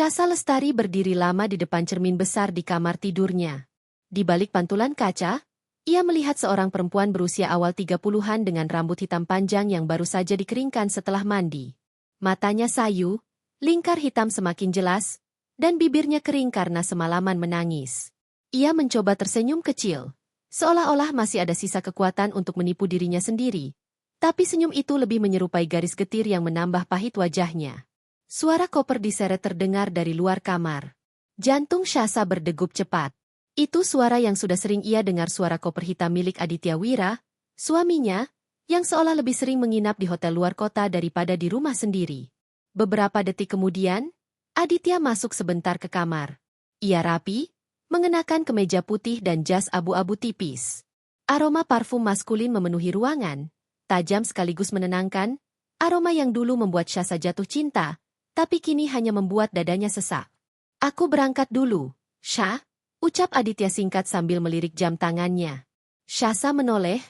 Syasa Lestari berdiri lama di depan cermin besar di kamar tidurnya. Di balik pantulan kaca, ia melihat seorang perempuan berusia awal 30-an dengan rambut hitam panjang yang baru saja dikeringkan setelah mandi. Matanya sayu, lingkar hitam semakin jelas, dan bibirnya kering karena semalaman menangis. Ia mencoba tersenyum kecil, seolah-olah masih ada sisa kekuatan untuk menipu dirinya sendiri. Tapi senyum itu lebih menyerupai garis getir yang menambah pahit wajahnya. Suara koper diseret terdengar dari luar kamar. Jantung Syasa berdegup cepat. Itu suara yang sudah sering ia dengar, suara koper hitam milik Aditya Wira, suaminya, yang seolah lebih sering menginap di hotel luar kota daripada di rumah sendiri. Beberapa detik kemudian, Aditya masuk sebentar ke kamar. Ia rapi, mengenakan kemeja putih dan jas abu-abu tipis. Aroma parfum maskulin memenuhi ruangan, tajam sekaligus menenangkan, aroma yang dulu membuat Syasa jatuh cinta, tapi kini hanya membuat dadanya sesak. "Aku berangkat dulu, Syah," ucap Aditya singkat sambil melirik jam tangannya. Syasa menoleh,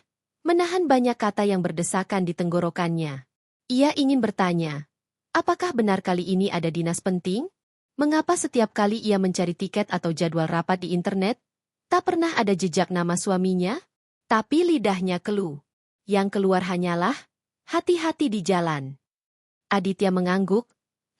menahan banyak kata yang berdesakan di tenggorokannya. Ia ingin bertanya, apakah benar kali ini ada dinas penting? Mengapa setiap kali ia mencari tiket atau jadwal rapat di internet, tak pernah ada jejak nama suaminya? Tapi lidahnya keluh. Yang keluar hanyalah, hati-hati di jalan. Aditya mengangguk,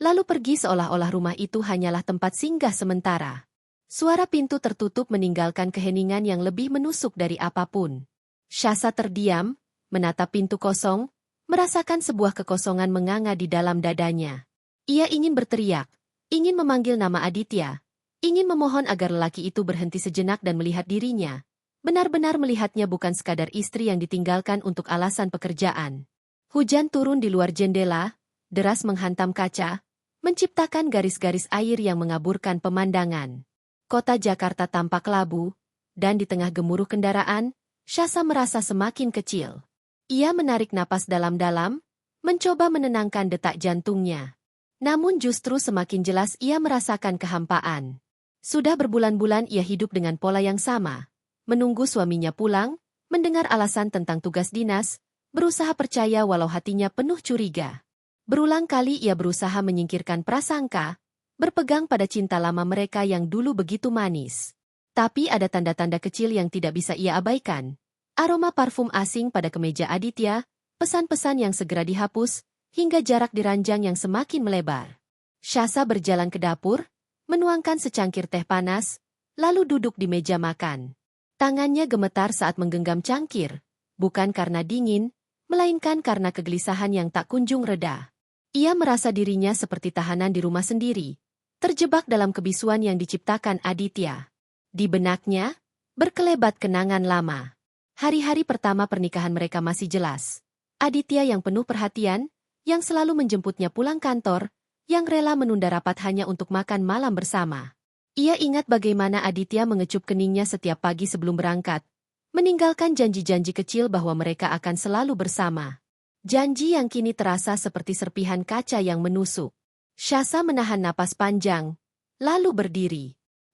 lalu pergi seolah-olah rumah itu hanyalah tempat singgah sementara. Suara pintu tertutup meninggalkan keheningan yang lebih menusuk dari apapun. Syasa terdiam, menatap pintu kosong, merasakan sebuah kekosongan menganga di dalam dadanya. Ia ingin berteriak, ingin memanggil nama Aditya, ingin memohon agar lelaki itu berhenti sejenak dan melihat dirinya. Benar-benar melihatnya, bukan sekadar istri yang ditinggalkan untuk alasan pekerjaan. Hujan turun di luar jendela, deras menghantam kaca, menciptakan garis-garis air yang mengaburkan pemandangan. Kota Jakarta tampak labu, dan di tengah gemuruh kendaraan, Syasa merasa semakin kecil. Ia menarik napas dalam-dalam, mencoba menenangkan detak jantungnya. Namun justru semakin jelas ia merasakan kehampaan. Sudah berbulan-bulan ia hidup dengan pola yang sama, menunggu suaminya pulang, mendengar alasan tentang tugas dinas, berusaha percaya walau hatinya penuh curiga. Berulang kali ia berusaha menyingkirkan prasangka, berpegang pada cinta lama mereka yang dulu begitu manis. Tapi ada tanda-tanda kecil yang tidak bisa ia abaikan. Aroma parfum asing pada kemeja Aditya, pesan-pesan yang segera dihapus, hingga jarak di ranjang yang semakin melebar. Syasa berjalan ke dapur, menuangkan secangkir teh panas, lalu duduk di meja makan. Tangannya gemetar saat menggenggam cangkir, bukan karena dingin, melainkan karena kegelisahan yang tak kunjung reda. Ia merasa dirinya seperti tahanan di rumah sendiri, terjebak dalam kebisuan yang diciptakan Aditya. Di benaknya, berkelebat kenangan lama. Hari-hari pertama pernikahan mereka masih jelas. Aditya yang penuh perhatian, yang selalu menjemputnya pulang kantor, yang rela menunda rapat hanya untuk makan malam bersama. Ia ingat bagaimana Aditya mengecup keningnya setiap pagi sebelum berangkat, meninggalkan janji-janji kecil bahwa mereka akan selalu bersama. Janji yang kini terasa seperti serpihan kaca yang menusuk. Syasa menahan napas panjang, lalu berdiri.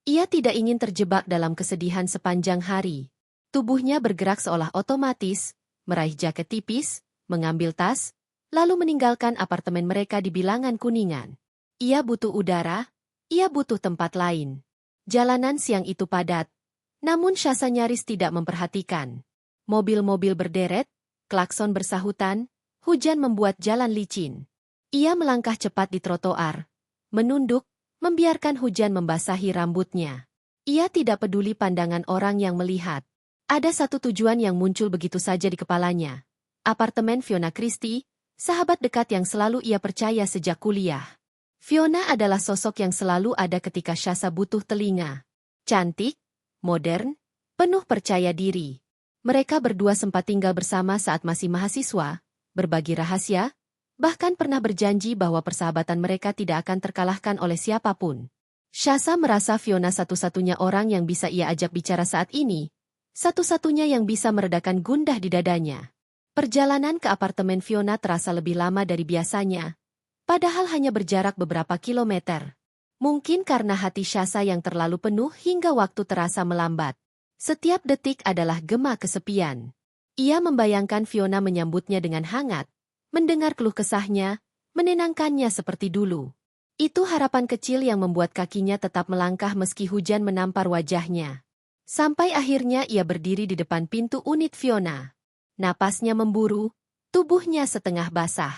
Ia tidak ingin terjebak dalam kesedihan sepanjang hari. Tubuhnya bergerak seolah otomatis, meraih jaket tipis, mengambil tas, lalu meninggalkan apartemen mereka di bilangan Kuningan. Ia butuh udara, ia butuh tempat lain. Jalanan siang itu padat, namun Syasa nyaris tidak memperhatikan. Mobil-mobil berderet, klakson bersahutan, hujan membuat jalan licin. Ia melangkah cepat di trotoar, menunduk, membiarkan hujan membasahi rambutnya. Ia tidak peduli pandangan orang yang melihat. Ada satu tujuan yang muncul begitu saja di kepalanya. Apartemen Fiona Christie, sahabat dekat yang selalu ia percaya sejak kuliah. Fiona adalah sosok yang selalu ada ketika Syasa butuh telinga. Cantik, modern, penuh percaya diri. Mereka berdua sempat tinggal bersama saat masih mahasiswa, berbagi rahasia, bahkan pernah berjanji bahwa persahabatan mereka tidak akan terkalahkan oleh siapapun. Syasa merasa Fiona satu-satunya orang yang bisa ia ajak bicara saat ini, satu-satunya yang bisa meredakan gundah di dadanya. Perjalanan ke apartemen Fiona terasa lebih lama dari biasanya, padahal hanya berjarak beberapa kilometer. Mungkin karena hati Syasa yang terlalu penuh hingga waktu terasa melambat. Setiap detik adalah gema kesepian. Ia membayangkan Fiona menyambutnya dengan hangat, mendengar keluh kesahnya, menenangkannya seperti dulu. Itu harapan kecil yang membuat kakinya tetap melangkah meski hujan menampar wajahnya. Sampai akhirnya ia berdiri di depan pintu unit Fiona. Napasnya memburu, tubuhnya setengah basah.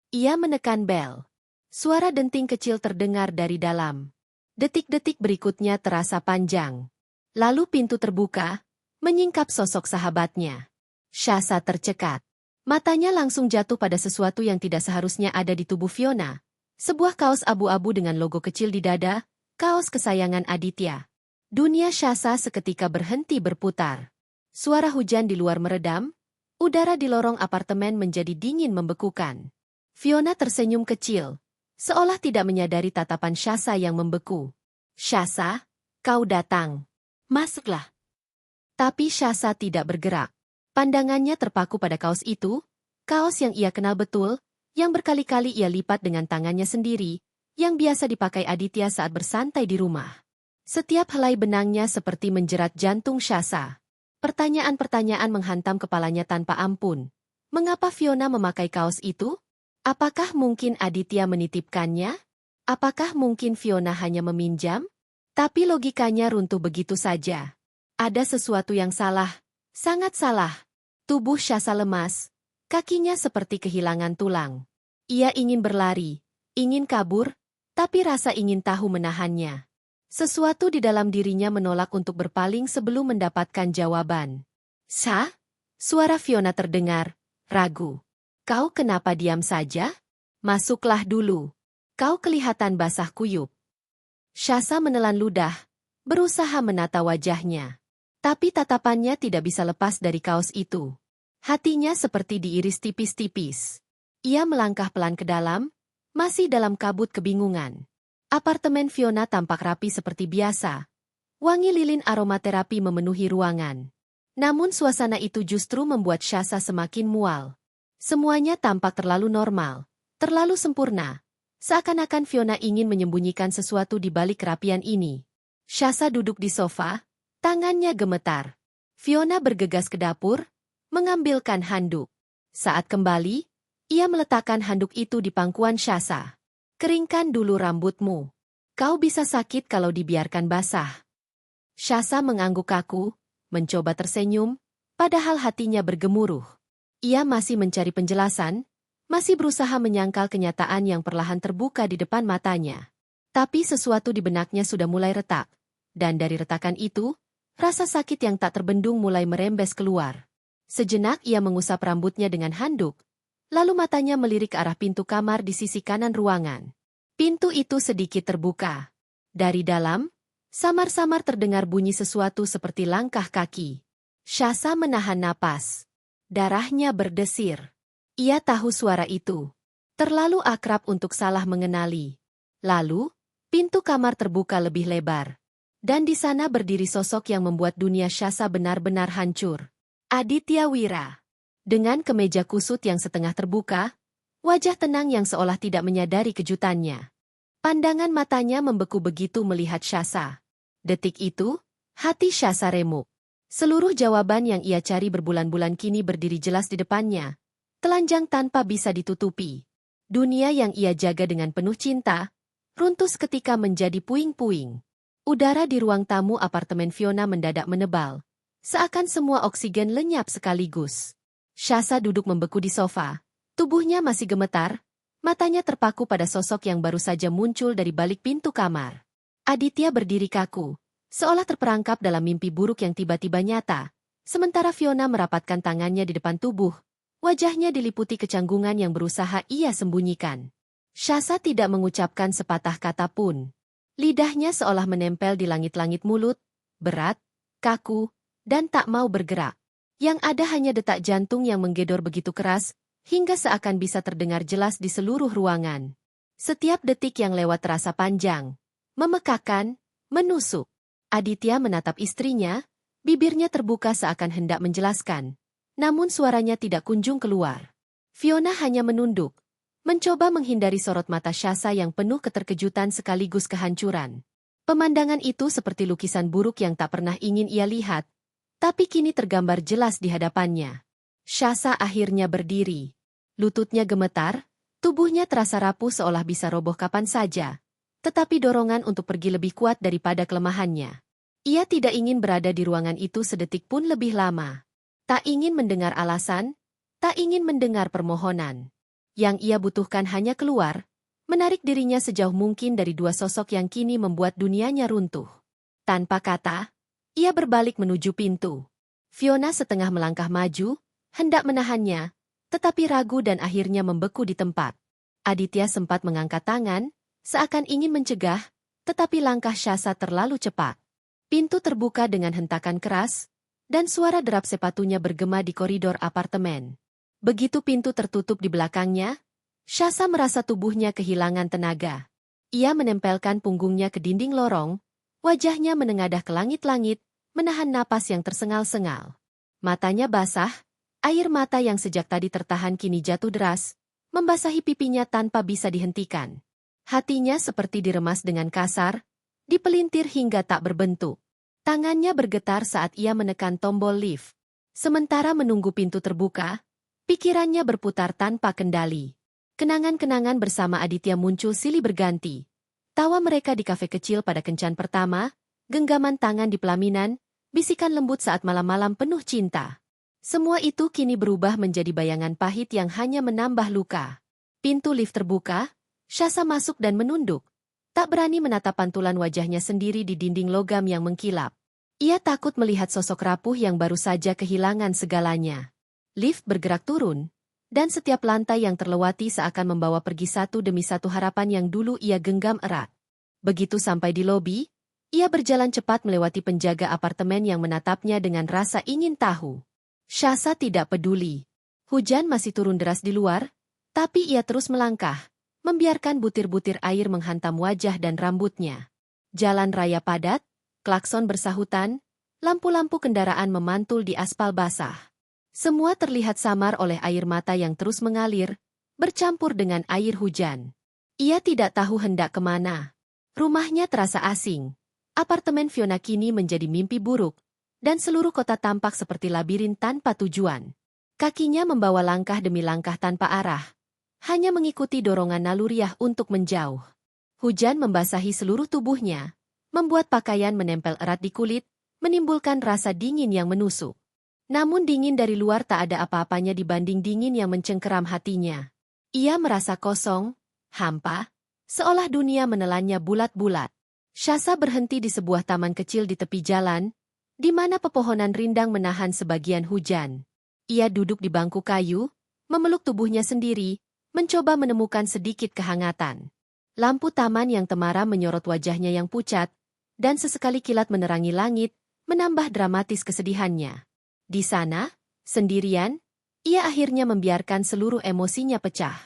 Ia menekan bel. Suara denting kecil terdengar dari dalam. Detik-detik berikutnya terasa panjang. Lalu pintu terbuka, menyingkap sosok sahabatnya. Shasa tercekat. Matanya langsung jatuh pada sesuatu yang tidak seharusnya ada di tubuh Fiona. Sebuah kaos abu-abu dengan logo kecil di dada, kaos kesayangan Aditya. Dunia Shasa seketika berhenti berputar. Suara hujan di luar meredam, udara di lorong apartemen menjadi dingin membekukan. Fiona tersenyum kecil, seolah tidak menyadari tatapan Shasa yang membeku. "Shasa, kau datang. Masuklah." Tapi Shasa tidak bergerak. Pandangannya terpaku pada kaos itu, kaos yang ia kenal betul, yang berkali-kali ia lipat dengan tangannya sendiri, yang biasa dipakai Aditya saat bersantai di rumah. Setiap helai benangnya seperti menjerat jantung Shasa. Pertanyaan-pertanyaan menghantam kepalanya tanpa ampun. Mengapa Fiona memakai kaos itu? Apakah mungkin Aditya menitipkannya? Apakah mungkin Fiona hanya meminjam? Tapi logikanya runtuh begitu saja. Ada sesuatu yang salah, sangat salah. Tubuh Shasa lemas. Kakinya seperti kehilangan tulang. Ia ingin berlari, ingin kabur, tapi rasa ingin tahu menahannya. Sesuatu di dalam dirinya menolak untuk berpaling sebelum mendapatkan jawaban. "Sah?" Suara Fiona terdengar, ragu. "Kau kenapa diam saja? Masuklah dulu. Kau kelihatan basah kuyup." Shasa menelan ludah, berusaha menata wajahnya. Tapi tatapannya tidak bisa lepas dari kaos itu. Hatinya seperti diiris tipis-tipis. Ia melangkah pelan ke dalam, masih dalam kabut kebingungan. Apartemen Fiona tampak rapi seperti biasa. Wangi lilin aromaterapi memenuhi ruangan. Namun suasana itu justru membuat Shasa semakin mual. Semuanya tampak terlalu normal, terlalu sempurna. Seakan-akan Fiona ingin menyembunyikan sesuatu di balik kerapian ini. Shasa duduk di sofa, tangannya gemetar. Fiona bergegas ke dapur, mengambilkan handuk. Saat kembali, ia meletakkan handuk itu di pangkuan Shasa. "Keringkan dulu rambutmu. Kau bisa sakit kalau dibiarkan basah." Shasa mengangguk kaku, mencoba tersenyum, padahal hatinya bergemuruh. Ia masih mencari penjelasan, masih berusaha menyangkal kenyataan yang perlahan terbuka di depan matanya. Tapi sesuatu di benaknya sudah mulai retak, dan dari retakan itu, rasa sakit yang tak terbendung mulai merembes keluar. Sejenak ia mengusap rambutnya dengan handuk, lalu matanya melirik ke arah pintu kamar di sisi kanan ruangan. Pintu itu sedikit terbuka. Dari dalam, samar-samar terdengar bunyi sesuatu seperti langkah kaki. Shasa menahan napas. Darahnya berdesir. Ia tahu suara itu. Terlalu akrab untuk salah mengenali. Lalu, pintu kamar terbuka lebih lebar. Dan di sana berdiri sosok yang membuat dunia Shasa benar-benar hancur. Aditya Wira. Dengan kemeja kusut yang setengah terbuka, wajah tenang yang seolah tidak menyadari kejutannya. Pandangan matanya membeku begitu melihat Shasa. Detik itu, hati Shasa remuk. Seluruh jawaban yang ia cari berbulan-bulan kini berdiri jelas di depannya. Telanjang tanpa bisa ditutupi. Dunia yang ia jaga dengan penuh cinta, runtuh seketika menjadi puing-puing. Udara di ruang tamu apartemen Fiona mendadak menebal. Seakan semua oksigen lenyap sekaligus. Shasa duduk membeku di sofa. Tubuhnya masih gemetar, matanya terpaku pada sosok yang baru saja muncul dari balik pintu kamar. Aditya berdiri kaku, seolah terperangkap dalam mimpi buruk yang tiba-tiba nyata. Sementara Fiona merapatkan tangannya di depan tubuh, wajahnya diliputi kecanggungan yang berusaha ia sembunyikan. Shasa tidak mengucapkan sepatah kata pun. Lidahnya seolah menempel di langit-langit mulut, berat, kaku, dan tak mau bergerak. Yang ada hanya detak jantung yang menggedor begitu keras, hingga seakan bisa terdengar jelas di seluruh ruangan. Setiap detik yang lewat terasa panjang, memekakan, menusuk. Aditya menatap istrinya, bibirnya terbuka seakan hendak menjelaskan. Namun suaranya tidak kunjung keluar. Fiona hanya menunduk, mencoba menghindari sorot mata Shasa yang penuh keterkejutan sekaligus kehancuran. Pemandangan itu seperti lukisan buruk yang tak pernah ingin ia lihat, tapi kini tergambar jelas di hadapannya. Shasa akhirnya berdiri. Lututnya gemetar, tubuhnya terasa rapuh seolah bisa roboh kapan saja. tetapi dorongan untuk pergi lebih kuat daripada kelemahannya. Ia tidak ingin berada di ruangan itu sedetik pun lebih lama. Tak ingin mendengar alasan, tak ingin mendengar permohonan. Yang ia butuhkan hanya keluar, menarik dirinya sejauh mungkin dari dua sosok yang kini membuat dunianya runtuh. Tanpa kata, ia berbalik menuju pintu. Fiona setengah melangkah maju, hendak menahannya, tetapi ragu dan akhirnya membeku di tempat. Aditya sempat mengangkat tangan, seakan ingin mencegah, tetapi langkah Shasa terlalu cepat. Pintu terbuka dengan hentakan keras, dan suara derap sepatunya bergema di koridor apartemen. Begitu pintu tertutup di belakangnya, Shasa merasa tubuhnya kehilangan tenaga. Ia menempelkan punggungnya ke dinding lorong, wajahnya menengadah ke langit-langit, menahan napas yang tersengal-sengal. Matanya basah, air mata yang sejak tadi tertahan kini jatuh deras, membasahi pipinya tanpa bisa dihentikan. Hatinya seperti diremas dengan kasar, dipelintir hingga tak berbentuk. Tangannya bergetar saat ia menekan tombol lift. Sementara menunggu pintu terbuka, pikirannya berputar tanpa kendali. Kenangan-kenangan bersama Aditya muncul silih berganti. Tawa mereka di kafe kecil pada kencan pertama, genggaman tangan di pelaminan, bisikan lembut saat malam-malam penuh cinta. Semua itu kini berubah menjadi bayangan pahit yang hanya menambah luka. Pintu lift terbuka, Shasa masuk dan menunduk. Tak berani menatap pantulan wajahnya sendiri di dinding logam yang mengkilap. Ia takut melihat sosok rapuh yang baru saja kehilangan segalanya. Lift bergerak turun, dan setiap lantai yang terlewati seakan membawa pergi satu demi satu harapan yang dulu ia genggam erat. Begitu sampai di lobi, ia berjalan cepat melewati penjaga apartemen yang menatapnya dengan rasa ingin tahu. Shasa tidak peduli. Hujan masih turun deras di luar, tapi ia terus melangkah, membiarkan butir-butir air menghantam wajah dan rambutnya. Jalan raya padat, klakson bersahutan, lampu-lampu kendaraan memantul di aspal basah. Semua terlihat samar oleh air mata yang terus mengalir, bercampur dengan air hujan. Ia tidak tahu hendak kemana. Rumahnya terasa asing. Apartemen Fiona kini menjadi mimpi buruk, dan seluruh kota tampak seperti labirin tanpa tujuan. Kakinya membawa langkah demi langkah tanpa arah, hanya mengikuti dorongan naluriah untuk menjauh. Hujan membasahi seluruh tubuhnya, membuat pakaian menempel erat di kulit, menimbulkan rasa dingin yang menusuk. Namun dingin dari luar tak ada apa-apanya dibanding dingin yang mencengkeram hatinya. Ia merasa kosong, hampa, seolah dunia menelannya bulat-bulat. Shasa berhenti di sebuah taman kecil di tepi jalan, di mana pepohonan rindang menahan sebagian hujan. Ia duduk di bangku kayu, memeluk tubuhnya sendiri, mencoba menemukan sedikit kehangatan. Lampu taman yang temaram menyorot wajahnya yang pucat, dan sesekali kilat menerangi langit, menambah dramatis kesedihannya. Di sana, sendirian, ia akhirnya membiarkan seluruh emosinya pecah.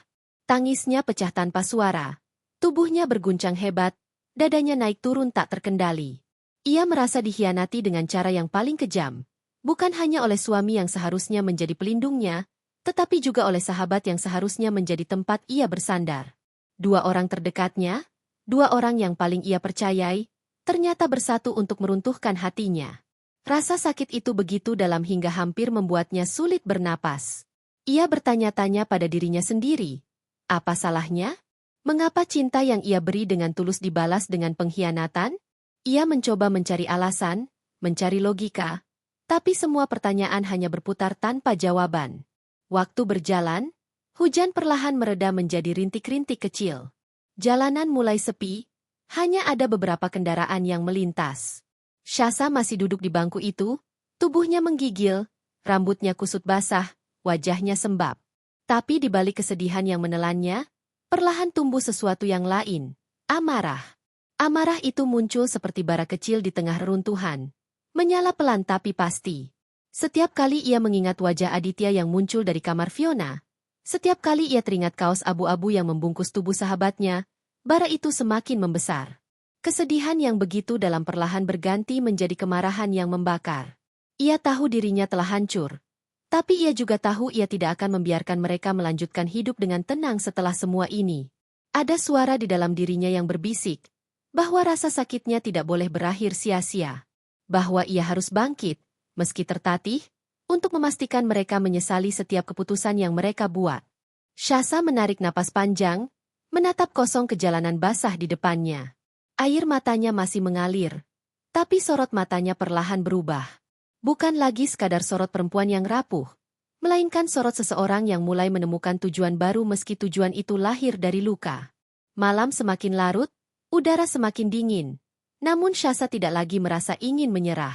Tangisnya pecah tanpa suara, tubuhnya berguncang hebat, dadanya naik turun tak terkendali. Ia merasa dikhianati dengan cara yang paling kejam, bukan hanya oleh suami yang seharusnya menjadi pelindungnya, tetapi juga oleh sahabat yang seharusnya menjadi tempat ia bersandar. Dua orang terdekatnya, dua orang yang paling ia percayai, ternyata bersatu untuk meruntuhkan hatinya. Rasa sakit itu begitu dalam hingga hampir membuatnya sulit bernapas. Ia bertanya-tanya pada dirinya sendiri. Apa salahnya? Mengapa cinta yang ia beri dengan tulus dibalas dengan pengkhianatan? Ia mencoba mencari alasan, mencari logika, tapi semua pertanyaan hanya berputar tanpa jawaban. Waktu berjalan, hujan perlahan mereda menjadi rintik-rintik kecil. Jalanan mulai sepi, hanya ada beberapa kendaraan yang melintas. Shasa masih duduk di bangku itu, tubuhnya menggigil, rambutnya kusut basah, wajahnya sembab. Tapi di balik kesedihan yang menelannya, perlahan tumbuh sesuatu yang lain, amarah. Amarah itu muncul seperti bara kecil di tengah reruntuhan, menyala pelan tapi pasti. Setiap kali ia mengingat wajah Aditya yang muncul dari kamar Fiona, setiap kali ia teringat kaos abu-abu yang membungkus tubuh sahabatnya, bara itu semakin membesar. Kesedihan yang begitu dalam perlahan berganti menjadi kemarahan yang membakar. Ia tahu dirinya telah hancur, tapi ia juga tahu ia tidak akan membiarkan mereka melanjutkan hidup dengan tenang setelah semua ini. Ada suara di dalam dirinya yang berbisik, bahwa rasa sakitnya tidak boleh berakhir sia-sia. Bahwa ia harus bangkit, meski tertatih, untuk memastikan mereka menyesali setiap keputusan yang mereka buat. Shasa menarik napas panjang, menatap kosong ke jalanan basah di depannya. Air matanya masih mengalir, tapi sorot matanya perlahan berubah. Bukan lagi sekadar sorot perempuan yang rapuh, melainkan sorot seseorang yang mulai menemukan tujuan baru meski tujuan itu lahir dari luka. Malam semakin larut, udara semakin dingin. Namun Syasa tidak lagi merasa ingin menyerah.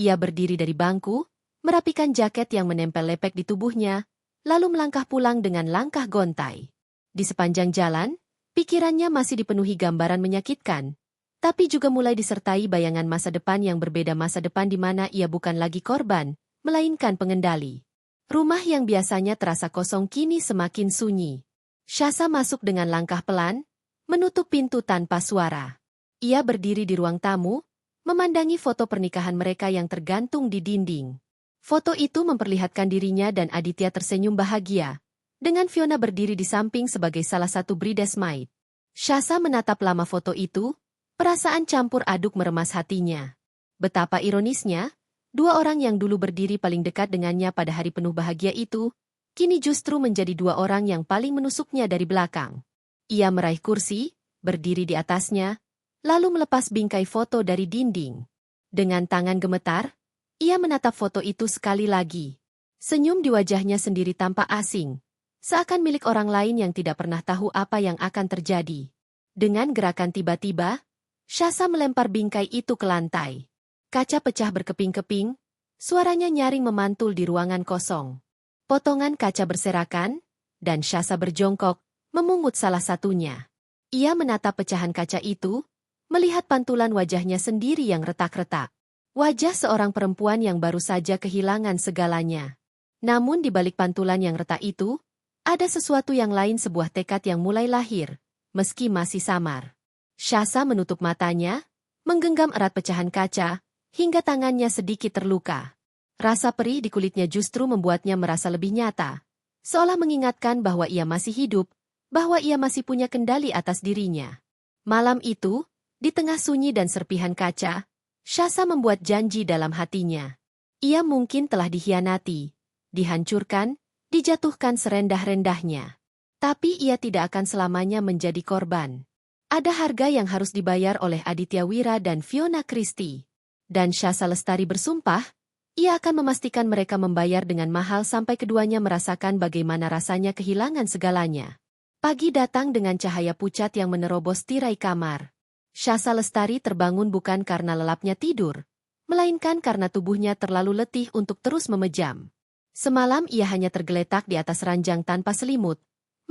Ia berdiri dari bangku, merapikan jaket yang menempel lepek di tubuhnya, lalu melangkah pulang dengan langkah gontai. Di sepanjang jalan, pikirannya masih dipenuhi gambaran menyakitkan, tapi juga mulai disertai bayangan masa depan yang berbeda, masa depan di mana ia bukan lagi korban, melainkan pengendali. Rumah yang biasanya terasa kosong kini semakin sunyi. Syasa masuk dengan langkah pelan, menutup pintu tanpa suara. Ia berdiri di ruang tamu, memandangi foto pernikahan mereka yang tergantung di dinding. Foto itu memperlihatkan dirinya dan Aditya tersenyum bahagia, dengan Fiona berdiri di samping sebagai salah satu bridesmaid. Syasa menatap lama foto itu, perasaan campur aduk meremas hatinya. Betapa ironisnya, dua orang yang dulu berdiri paling dekat dengannya pada hari penuh bahagia itu, kini justru menjadi dua orang yang paling menusuknya dari belakang. Ia meraih kursi, berdiri di atasnya, lalu melepas bingkai foto dari dinding. Dengan tangan gemetar, ia menatap foto itu sekali lagi. Senyum di wajahnya sendiri tampak asing, seakan milik orang lain yang tidak pernah tahu apa yang akan terjadi. Dengan gerakan tiba-tiba, Syasa melempar bingkai itu ke lantai. Kaca pecah berkeping-keping, suaranya nyaring memantul di ruangan kosong. Potongan kaca berserakan, dan Syasa berjongkok, memungut salah satunya. Ia menatap pecahan kaca itu, melihat pantulan wajahnya sendiri yang retak-retak. Wajah seorang perempuan yang baru saja kehilangan segalanya. Namun di balik pantulan yang retak itu, ada sesuatu yang lain, sebuah tekad yang mulai lahir, meski masih samar. Syasa menutup matanya, menggenggam erat pecahan kaca, hingga tangannya sedikit terluka. Rasa perih di kulitnya justru membuatnya merasa lebih nyata, seolah mengingatkan bahwa ia masih hidup, bahwa ia masih punya kendali atas dirinya. Malam itu, di tengah sunyi dan serpihan kaca, Syasa membuat janji dalam hatinya. Ia mungkin telah dikhianati, dihancurkan, dijatuhkan serendah-rendahnya. Tapi ia tidak akan selamanya menjadi korban. Ada harga yang harus dibayar oleh Aditya Wira dan Fiona Christie. Dan Syasa Lestari bersumpah, ia akan memastikan mereka membayar dengan mahal sampai keduanya merasakan bagaimana rasanya kehilangan segalanya. Pagi datang dengan cahaya pucat yang menerobos tirai kamar. Syasa Lestari terbangun bukan karena lelapnya tidur, melainkan karena tubuhnya terlalu letih untuk terus memejam. Semalam ia hanya tergeletak di atas ranjang tanpa selimut,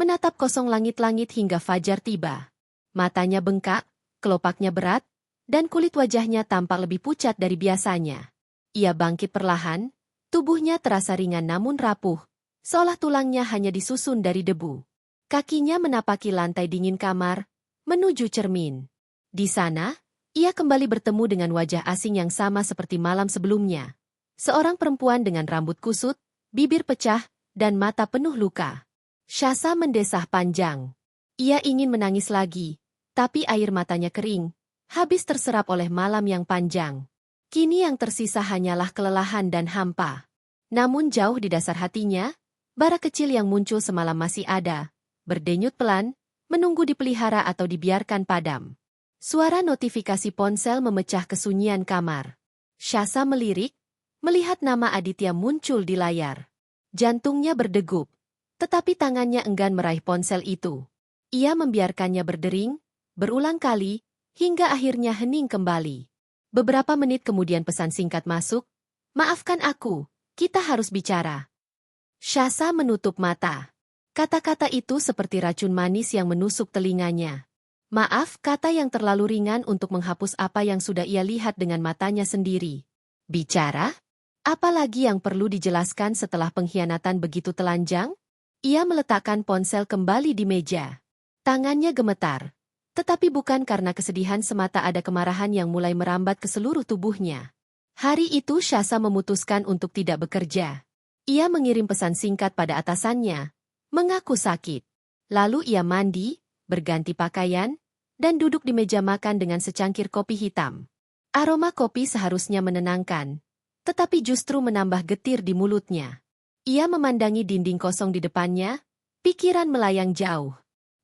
menatap kosong langit-langit hingga fajar tiba. Matanya bengkak, kelopaknya berat, dan kulit wajahnya tampak lebih pucat dari biasanya. Ia bangkit perlahan, tubuhnya terasa ringan namun rapuh, seolah tulangnya hanya disusun dari debu. Kakinya menapaki lantai dingin kamar, menuju cermin. Di sana, ia kembali bertemu dengan wajah asing yang sama seperti malam sebelumnya. Seorang perempuan dengan rambut kusut, bibir pecah, dan mata penuh luka. Syasa mendesah panjang. Ia ingin menangis lagi, tapi air matanya kering, habis terserap oleh malam yang panjang. Kini yang tersisa hanyalah kelelahan dan hampa. Namun jauh di dasar hatinya, bara kecil yang muncul semalam masih ada, berdenyut pelan, menunggu dipelihara atau dibiarkan padam. Suara notifikasi ponsel memecah kesunyian kamar. Syasa melirik, melihat nama Aditya muncul di layar. Jantungnya berdegup, tetapi tangannya enggan meraih ponsel itu. Ia membiarkannya berdering, berulang kali, hingga akhirnya hening kembali. Beberapa menit kemudian pesan singkat masuk, "Maafkan aku, kita harus bicara." Syasa menutup mata. Kata-kata itu seperti racun manis yang menusuk telinganya. Maaf, kata yang terlalu ringan untuk menghapus apa yang sudah ia lihat dengan matanya sendiri. Bicara? Apalagi yang perlu dijelaskan setelah pengkhianatan begitu telanjang? Ia meletakkan ponsel kembali di meja. Tangannya gemetar. Tetapi bukan karena kesedihan semata, ada kemarahan yang mulai merambat ke seluruh tubuhnya. Hari itu Syasa memutuskan untuk tidak bekerja. Ia mengirim pesan singkat pada atasannya, mengaku sakit. Lalu ia mandi, berganti pakaian, dan duduk di meja makan dengan secangkir kopi hitam. Aroma kopi seharusnya menenangkan, tetapi justru menambah getir di mulutnya. Ia memandangi dinding kosong di depannya, pikiran melayang jauh.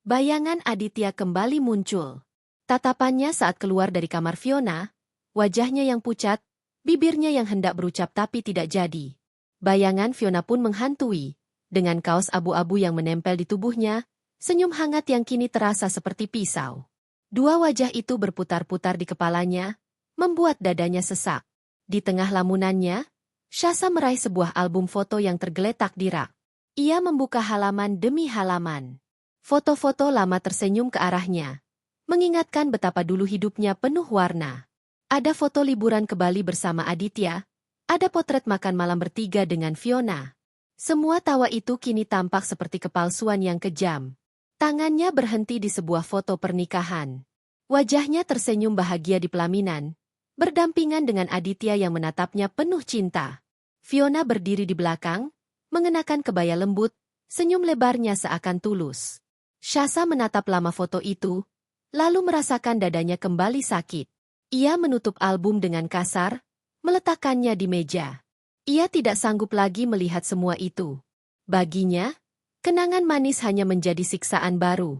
Bayangan Aditya kembali muncul. Tatapannya saat keluar dari kamar Fiona, wajahnya yang pucat, bibirnya yang hendak berucap tapi tidak jadi. Bayangan Fiona pun menghantui, dengan kaos abu-abu yang menempel di tubuhnya, senyum hangat yang kini terasa seperti pisau. Dua wajah itu berputar-putar di kepalanya, membuat dadanya sesak. Di tengah lamunannya, Shasa meraih sebuah album foto yang tergeletak di rak. Ia membuka halaman demi halaman. Foto-foto lama tersenyum ke arahnya, mengingatkan betapa dulu hidupnya penuh warna. Ada foto liburan ke Bali bersama Aditya, ada potret makan malam bertiga dengan Fiona. Semua tawa itu kini tampak seperti kepalsuan yang kejam. Tangannya berhenti di sebuah foto pernikahan. Wajahnya tersenyum bahagia di pelaminan, berdampingan dengan Aditya yang menatapnya penuh cinta. Fiona berdiri di belakang, mengenakan kebaya lembut, senyum lebarnya seakan tulus. Shasa menatap lama foto itu, lalu merasakan dadanya kembali sakit. Ia menutup album dengan kasar, meletakkannya di meja. Ia tidak sanggup lagi melihat semua itu. Baginya, kenangan manis hanya menjadi siksaan baru.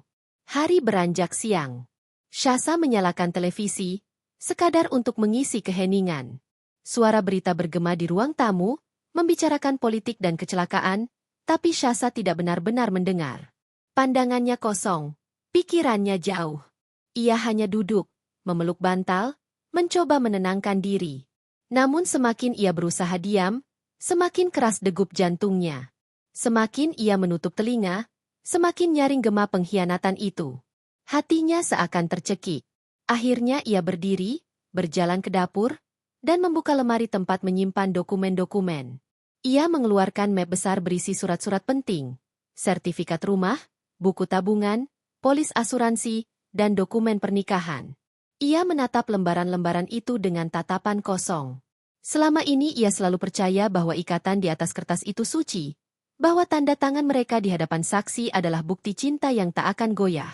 Hari beranjak siang. Shasa menyalakan televisi, sekadar untuk mengisi keheningan. Suara berita bergema di ruang tamu, membicarakan politik dan kecelakaan, tapi Shasa tidak benar-benar mendengar. Pandangannya kosong, pikirannya jauh. Ia hanya duduk, memeluk bantal, mencoba menenangkan diri. Namun semakin ia berusaha diam, semakin keras degup jantungnya. Semakin ia menutup telinga, semakin nyaring gema pengkhianatan itu. Hatinya seakan tercekik. Akhirnya ia berdiri, berjalan ke dapur, dan membuka lemari tempat menyimpan dokumen-dokumen. Ia mengeluarkan map besar berisi surat-surat penting, sertifikat rumah, buku tabungan, polis asuransi, dan dokumen pernikahan. Ia menatap lembaran-lembaran itu dengan tatapan kosong. Selama ini ia selalu percaya bahwa ikatan di atas kertas itu suci, bahwa tanda tangan mereka di hadapan saksi adalah bukti cinta yang tak akan goyah.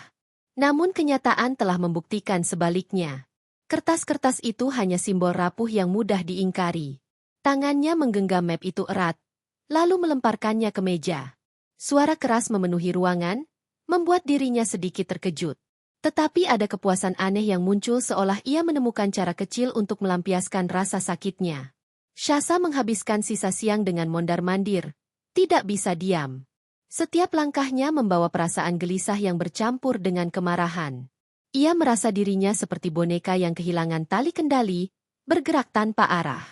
Namun kenyataan telah membuktikan sebaliknya. Kertas-kertas itu hanya simbol rapuh yang mudah diingkari. Tangannya menggenggam map itu erat, lalu melemparkannya ke meja. Suara keras memenuhi ruangan, membuat dirinya sedikit terkejut. Tetapi ada kepuasan aneh yang muncul seolah ia menemukan cara kecil untuk melampiaskan rasa sakitnya. Shasa menghabiskan sisa siang dengan mondar-mandir, tidak bisa diam. Setiap langkahnya membawa perasaan gelisah yang bercampur dengan kemarahan. Ia merasa dirinya seperti boneka yang kehilangan tali kendali, bergerak tanpa arah.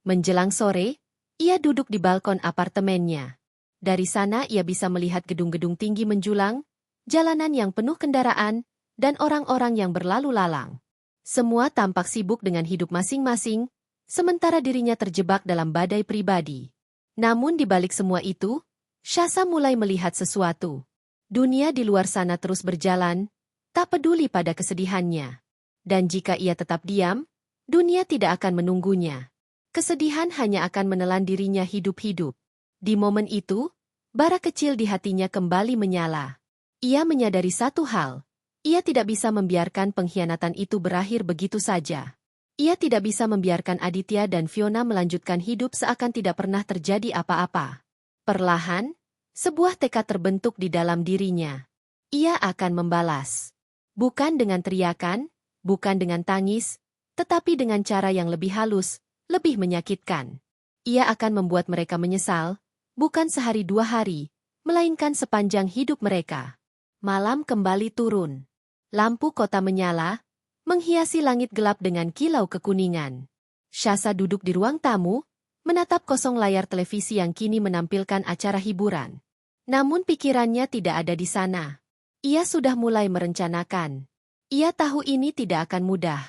Menjelang sore, ia duduk di balkon apartemennya. Dari sana ia bisa melihat gedung-gedung tinggi menjulang, jalanan yang penuh kendaraan, dan orang-orang yang berlalu lalang. Semua tampak sibuk dengan hidup masing-masing, sementara dirinya terjebak dalam badai pribadi. Namun di balik semua itu, Shasa mulai melihat sesuatu. Dunia di luar sana terus berjalan, tak peduli pada kesedihannya. Dan jika ia tetap diam, dunia tidak akan menunggunya. Kesedihan hanya akan menelan dirinya hidup-hidup. Di momen itu, bara kecil di hatinya kembali menyala. Ia menyadari satu hal. Ia tidak bisa membiarkan pengkhianatan itu berakhir begitu saja. Ia tidak bisa membiarkan Aditya dan Fiona melanjutkan hidup seakan tidak pernah terjadi apa-apa. Perlahan, sebuah tekad terbentuk di dalam dirinya. Ia akan membalas. Bukan dengan teriakan, bukan dengan tangis, tetapi dengan cara yang lebih halus, lebih menyakitkan. Ia akan membuat mereka menyesal, bukan sehari dua hari, melainkan sepanjang hidup mereka. Malam kembali turun. Lampu kota menyala, menghiasi langit gelap dengan kilau kekuningan. Shasa duduk di ruang tamu, menatap kosong layar televisi yang kini menampilkan acara hiburan. Namun pikirannya tidak ada di sana. Ia sudah mulai merencanakan. Ia tahu ini tidak akan mudah.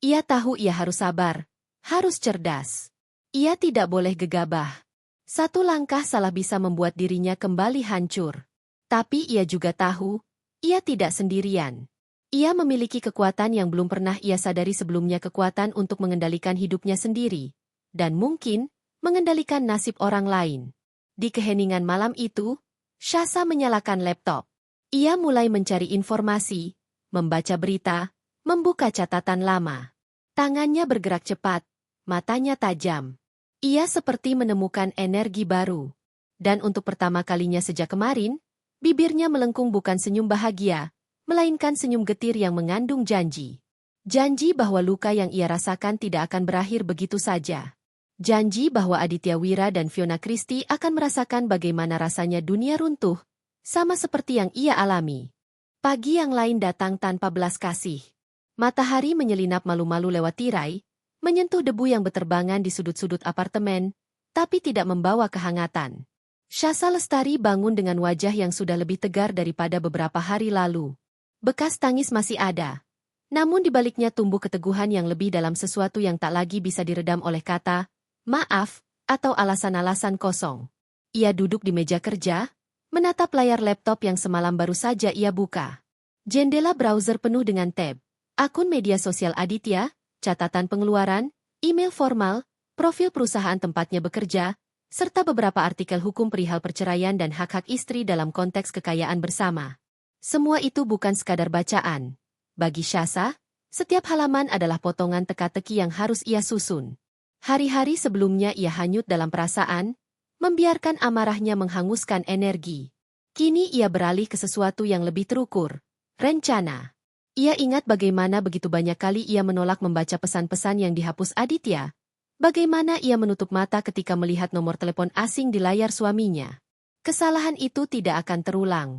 Ia tahu ia harus sabar, harus cerdas. Ia tidak boleh gegabah. Satu langkah salah bisa membuat dirinya kembali hancur. Tapi ia juga tahu, ia tidak sendirian. Ia memiliki kekuatan yang belum pernah ia sadari sebelumnya, kekuatan untuk mengendalikan hidupnya sendiri, dan mungkin mengendalikan nasib orang lain. Di keheningan malam itu, Shasa menyalakan laptop. Ia mulai mencari informasi, membaca berita, membuka catatan lama. Tangannya bergerak cepat, matanya tajam. Ia seperti menemukan energi baru. Dan untuk pertama kalinya sejak kemarin, Bibirnya melengkung bukan senyum bahagia, melainkan senyum getir yang mengandung janji. Janji bahwa luka yang ia rasakan tidak akan berakhir begitu saja. Janji bahwa Aditya Wira dan Fiona Christie akan merasakan bagaimana rasanya dunia runtuh, sama seperti yang ia alami. Pagi yang lain datang tanpa belas kasih. Matahari menyelinap malu-malu lewat tirai, menyentuh debu yang berterbangan di sudut-sudut apartemen, tapi tidak membawa kehangatan. Syasa Lestari bangun dengan wajah yang sudah lebih tegar daripada beberapa hari lalu. Bekas tangis masih ada. Namun di baliknya tumbuh keteguhan yang lebih dalam sesuatu yang tak lagi bisa diredam oleh kata, maaf, atau alasan-alasan kosong. Ia duduk di meja kerja, menatap layar laptop yang semalam baru saja ia buka. Jendela browser penuh dengan tab. Akun media sosial Aditya, catatan pengeluaran, email formal, profil perusahaan tempatnya bekerja, serta beberapa artikel hukum perihal perceraian dan hak-hak istri dalam konteks kekayaan bersama. Semua itu bukan sekadar bacaan. Bagi Syasa, setiap halaman adalah potongan teka-teki yang harus ia susun. Hari-hari sebelumnya ia hanyut dalam perasaan, membiarkan amarahnya menghanguskan energi. Kini ia beralih ke sesuatu yang lebih terukur, rencana. Ia ingat bagaimana begitu banyak kali ia menolak membaca pesan-pesan yang dihapus Aditya. Bagaimana ia menutup mata ketika melihat nomor telepon asing di layar suaminya. Kesalahan itu tidak akan terulang.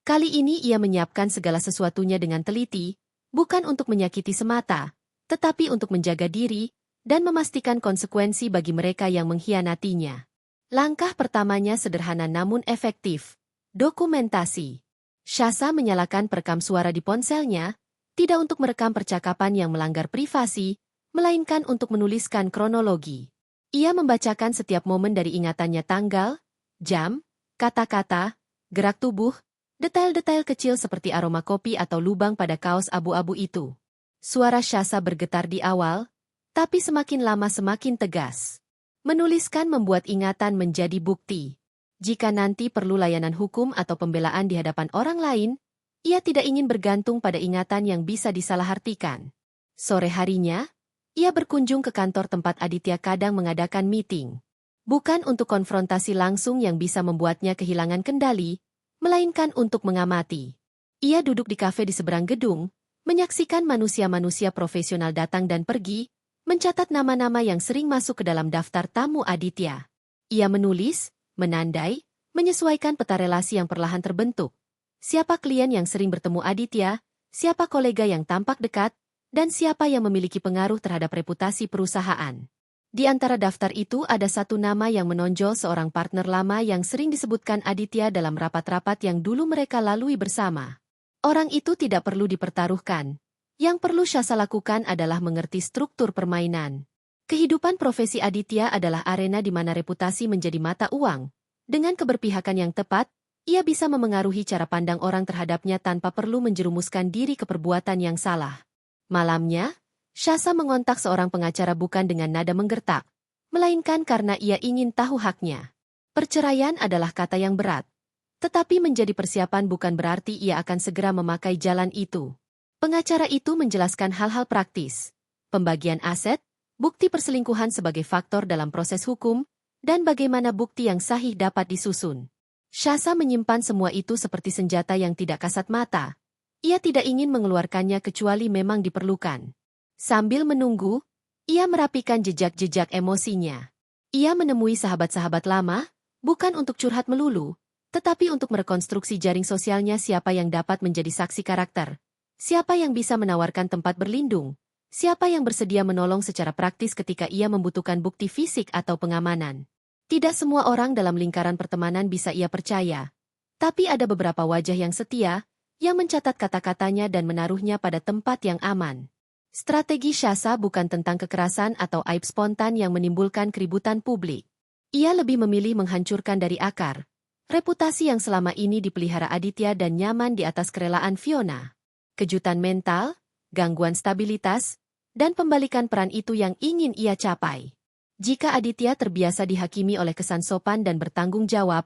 Kali ini ia menyiapkan segala sesuatunya dengan teliti, bukan untuk menyakiti semata, tetapi untuk menjaga diri dan memastikan konsekuensi bagi mereka yang mengkhianatinya. Langkah pertamanya sederhana namun efektif. Dokumentasi. Syasa menyalakan perekam suara di ponselnya, tidak untuk merekam percakapan yang melanggar privasi, melainkan untuk menuliskan kronologi. Ia membacakan setiap momen dari ingatannya tanggal, jam, kata-kata, gerak tubuh, detail-detail kecil seperti aroma kopi atau lubang pada kaos abu-abu itu. Suara Syasa bergetar di awal, tapi semakin lama semakin tegas. Menuliskan membuat ingatan menjadi bukti. Jika nanti perlu layanan hukum atau pembelaan di hadapan orang lain, ia tidak ingin bergantung pada ingatan yang bisa disalahartikan. Sore harinya, ia berkunjung ke kantor tempat Aditya kadang mengadakan meeting. Bukan untuk konfrontasi langsung yang bisa membuatnya kehilangan kendali, melainkan untuk mengamati. Ia duduk di kafe di seberang gedung, menyaksikan manusia-manusia profesional datang dan pergi, mencatat nama-nama yang sering masuk ke dalam daftar tamu Aditya. Ia menulis, menandai, menyesuaikan peta relasi yang perlahan terbentuk. Siapa klien yang sering bertemu Aditya, siapa kolega yang tampak dekat, dan siapa yang memiliki pengaruh terhadap reputasi perusahaan. Di antara daftar itu ada satu nama yang menonjol, seorang partner lama yang sering disebutkan Aditya dalam rapat-rapat yang dulu mereka lalui bersama. Orang itu tidak perlu dipertaruhkan. Yang perlu Syasa lakukan adalah mengerti struktur permainan. Kehidupan profesi Aditya adalah arena di mana reputasi menjadi mata uang. Dengan keberpihakan yang tepat, ia bisa memengaruhi cara pandang orang terhadapnya tanpa perlu menjerumuskan diri ke perbuatan yang salah. Malamnya, Syasa mengontak seorang pengacara bukan dengan nada menggertak, melainkan karena ia ingin tahu haknya. Perceraian adalah kata yang berat. Tetapi menjadi persiapan bukan berarti ia akan segera memakai jalan itu. Pengacara itu menjelaskan hal-hal praktis. Pembagian aset, bukti perselingkuhan sebagai faktor dalam proses hukum, dan bagaimana bukti yang sahih dapat disusun. Syasa menyimpan semua itu seperti senjata yang tidak kasat mata. Ia tidak ingin mengeluarkannya kecuali memang diperlukan. Sambil menunggu, ia merapikan jejak-jejak emosinya. Ia menemui sahabat-sahabat lama, bukan untuk curhat melulu, tetapi untuk merekonstruksi jaring sosialnya, siapa yang dapat menjadi saksi karakter, siapa yang bisa menawarkan tempat berlindung, siapa yang bersedia menolong secara praktis ketika ia membutuhkan bukti fisik atau pengamanan. Tidak semua orang dalam lingkaran pertemanan bisa ia percaya. Tapi ada beberapa wajah yang setia, yang mencatat kata-katanya dan menaruhnya pada tempat yang aman. Strategi Syasa bukan tentang kekerasan atau aib spontan yang menimbulkan keributan publik. Ia lebih memilih menghancurkan dari akar reputasi yang selama ini dipelihara Aditya dan nyaman di atas kerelaan Fiona. Kejutan mental, gangguan stabilitas, dan pembalikan peran itu yang ingin ia capai. Jika Aditya terbiasa dihakimi oleh kesan sopan dan bertanggung jawab,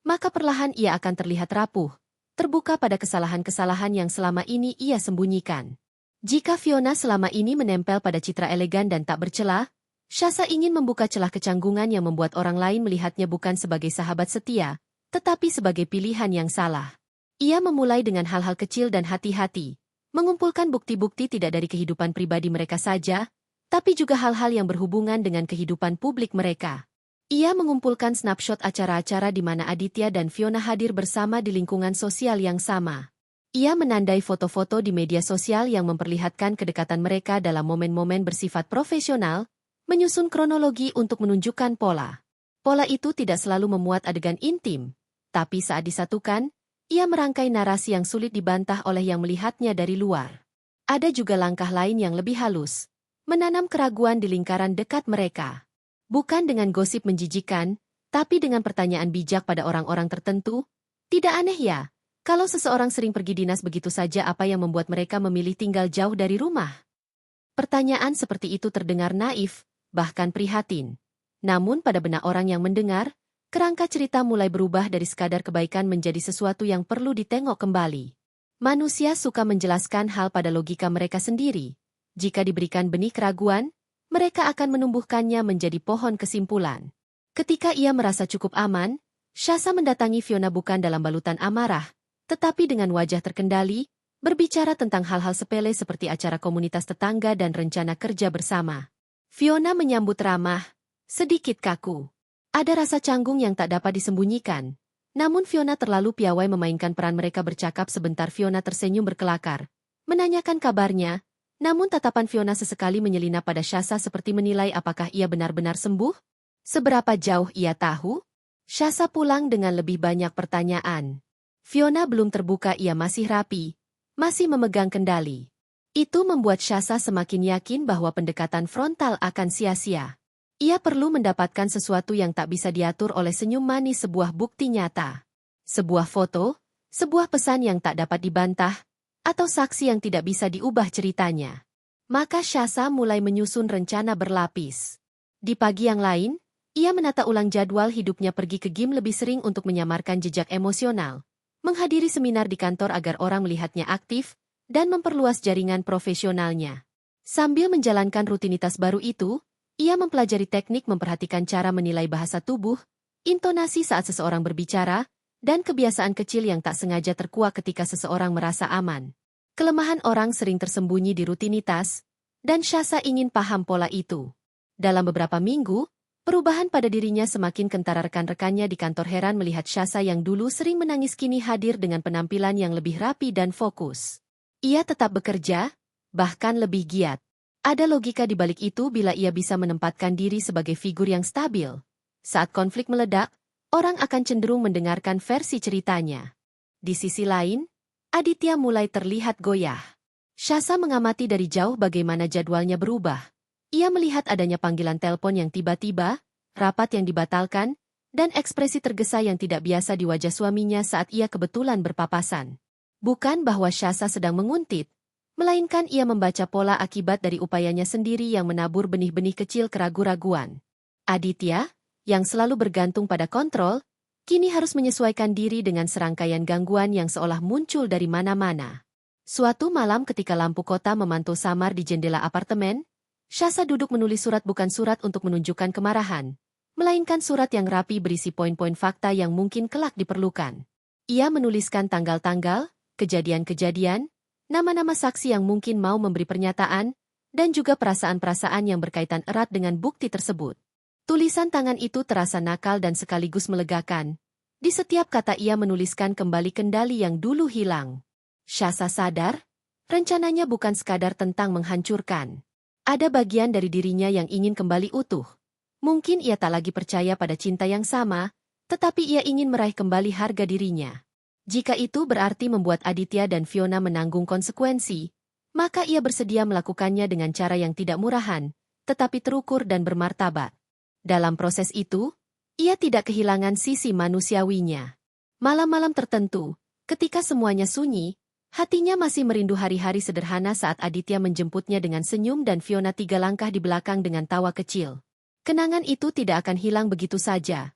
maka perlahan ia akan terlihat rapuh, terbuka pada kesalahan-kesalahan yang selama ini ia sembunyikan. Jika Fiona selama ini menempel pada citra elegan dan tak bercela, Syasa ingin membuka celah kecanggungan yang membuat orang lain melihatnya bukan sebagai sahabat setia, tetapi sebagai pilihan yang salah. Ia memulai dengan hal-hal kecil dan hati-hati, mengumpulkan bukti-bukti tidak dari kehidupan pribadi mereka saja, tapi juga hal-hal yang berhubungan dengan kehidupan publik mereka. Ia mengumpulkan snapshot acara-acara di mana Aditya dan Fiona hadir bersama di lingkungan sosial yang sama. Ia menandai foto-foto di media sosial yang memperlihatkan kedekatan mereka dalam momen-momen bersifat profesional, menyusun kronologi untuk menunjukkan pola. Pola itu tidak selalu memuat adegan intim, tapi saat disatukan, ia merangkai narasi yang sulit dibantah oleh yang melihatnya dari luar. Ada juga langkah lain yang lebih halus, menanam keraguan di lingkaran dekat mereka. Bukan dengan gosip menjijikan, tapi dengan pertanyaan bijak pada orang-orang tertentu. Tidak aneh ya, kalau seseorang sering pergi dinas begitu saja apa yang membuat mereka memilih tinggal jauh dari rumah? Pertanyaan seperti itu terdengar naif, bahkan prihatin. Namun pada benak orang yang mendengar, kerangka cerita mulai berubah dari sekadar kebaikan menjadi sesuatu yang perlu ditengok kembali. Manusia suka menjelaskan hal pada logika mereka sendiri. Jika diberikan benih keraguan, mereka akan menumbuhkannya menjadi pohon kesimpulan. Ketika ia merasa cukup aman, Shasa mendatangi Fiona bukan dalam balutan amarah, tetapi dengan wajah terkendali, berbicara tentang hal-hal sepele seperti acara komunitas tetangga dan rencana kerja bersama. Fiona menyambut ramah, sedikit kaku. Ada rasa canggung yang tak dapat disembunyikan. Namun Fiona terlalu piawai memainkan peran mereka bercakap sebentar. Fiona tersenyum berkelakar, menanyakan kabarnya, namun tatapan Fiona sesekali menyelinap pada Shasa seperti menilai apakah ia benar-benar sembuh? Seberapa jauh ia tahu? Shasa pulang dengan lebih banyak pertanyaan. Fiona belum terbuka, ia masih rapi, masih memegang kendali. Itu membuat Shasa semakin yakin bahwa pendekatan frontal akan sia-sia. Ia perlu mendapatkan sesuatu yang tak bisa diatur oleh senyum manis, sebuah bukti nyata. Sebuah foto, sebuah pesan yang tak dapat dibantah, atau saksi yang tidak bisa diubah ceritanya. Maka Shasa mulai menyusun rencana berlapis. Di pagi yang lain, ia menata ulang jadwal hidupnya, pergi ke gym lebih sering untuk menyamarkan jejak emosional, menghadiri seminar di kantor agar orang melihatnya aktif, dan memperluas jaringan profesionalnya. Sambil menjalankan rutinitas baru itu, ia mempelajari teknik memperhatikan cara menilai bahasa tubuh, intonasi saat seseorang berbicara, dan kebiasaan kecil yang tak sengaja terkuak ketika seseorang merasa aman. Kelemahan orang sering tersembunyi di rutinitas, dan Shasa ingin paham pola itu. Dalam beberapa minggu, perubahan pada dirinya semakin kentara. Rekan-rekannya di kantor heran melihat Shasa yang dulu sering menangis kini hadir dengan penampilan yang lebih rapi dan fokus. Ia tetap bekerja, bahkan lebih giat. Ada logika di balik itu bila ia bisa menempatkan diri sebagai figur yang stabil. Saat konflik meledak, orang akan cenderung mendengarkan versi ceritanya. Di sisi lain, Aditya mulai terlihat goyah. Shasa mengamati dari jauh bagaimana jadwalnya berubah. Ia melihat adanya panggilan telepon yang tiba-tiba, rapat yang dibatalkan, dan ekspresi tergesa yang tidak biasa di wajah suaminya saat ia kebetulan berpapasan. Bukan bahwa Shasa sedang menguntit, melainkan ia membaca pola akibat dari upayanya sendiri yang menabur benih-benih kecil keraguan-raguan. Aditya, yang selalu bergantung pada kontrol, kini harus menyesuaikan diri dengan serangkaian gangguan yang seolah muncul dari mana-mana. Suatu malam ketika lampu kota memantul samar di jendela apartemen, Shasa duduk menulis surat, bukan surat untuk menunjukkan kemarahan, melainkan surat yang rapi berisi poin-poin fakta yang mungkin kelak diperlukan. Ia menuliskan tanggal-tanggal, kejadian-kejadian, nama-nama saksi yang mungkin mau memberi pernyataan, dan juga perasaan-perasaan yang berkaitan erat dengan bukti tersebut. Tulisan tangan itu terasa nakal dan sekaligus melegakan. Di setiap kata ia menuliskan kembali kendali yang dulu hilang. Shasa sadar, rencananya bukan sekadar tentang menghancurkan. Ada bagian dari dirinya yang ingin kembali utuh. Mungkin ia tak lagi percaya pada cinta yang sama, tetapi ia ingin meraih kembali harga dirinya. Jika itu berarti membuat Aditya dan Fiona menanggung konsekuensi, maka ia bersedia melakukannya dengan cara yang tidak murahan, tetapi terukur dan bermartabat. Dalam proses itu, ia tidak kehilangan sisi manusiawinya. Malam-malam tertentu, ketika semuanya sunyi, hatinya masih merindu hari-hari sederhana saat Aditya menjemputnya dengan senyum dan Fiona 3 langkah di belakang dengan tawa kecil. Kenangan itu tidak akan hilang begitu saja.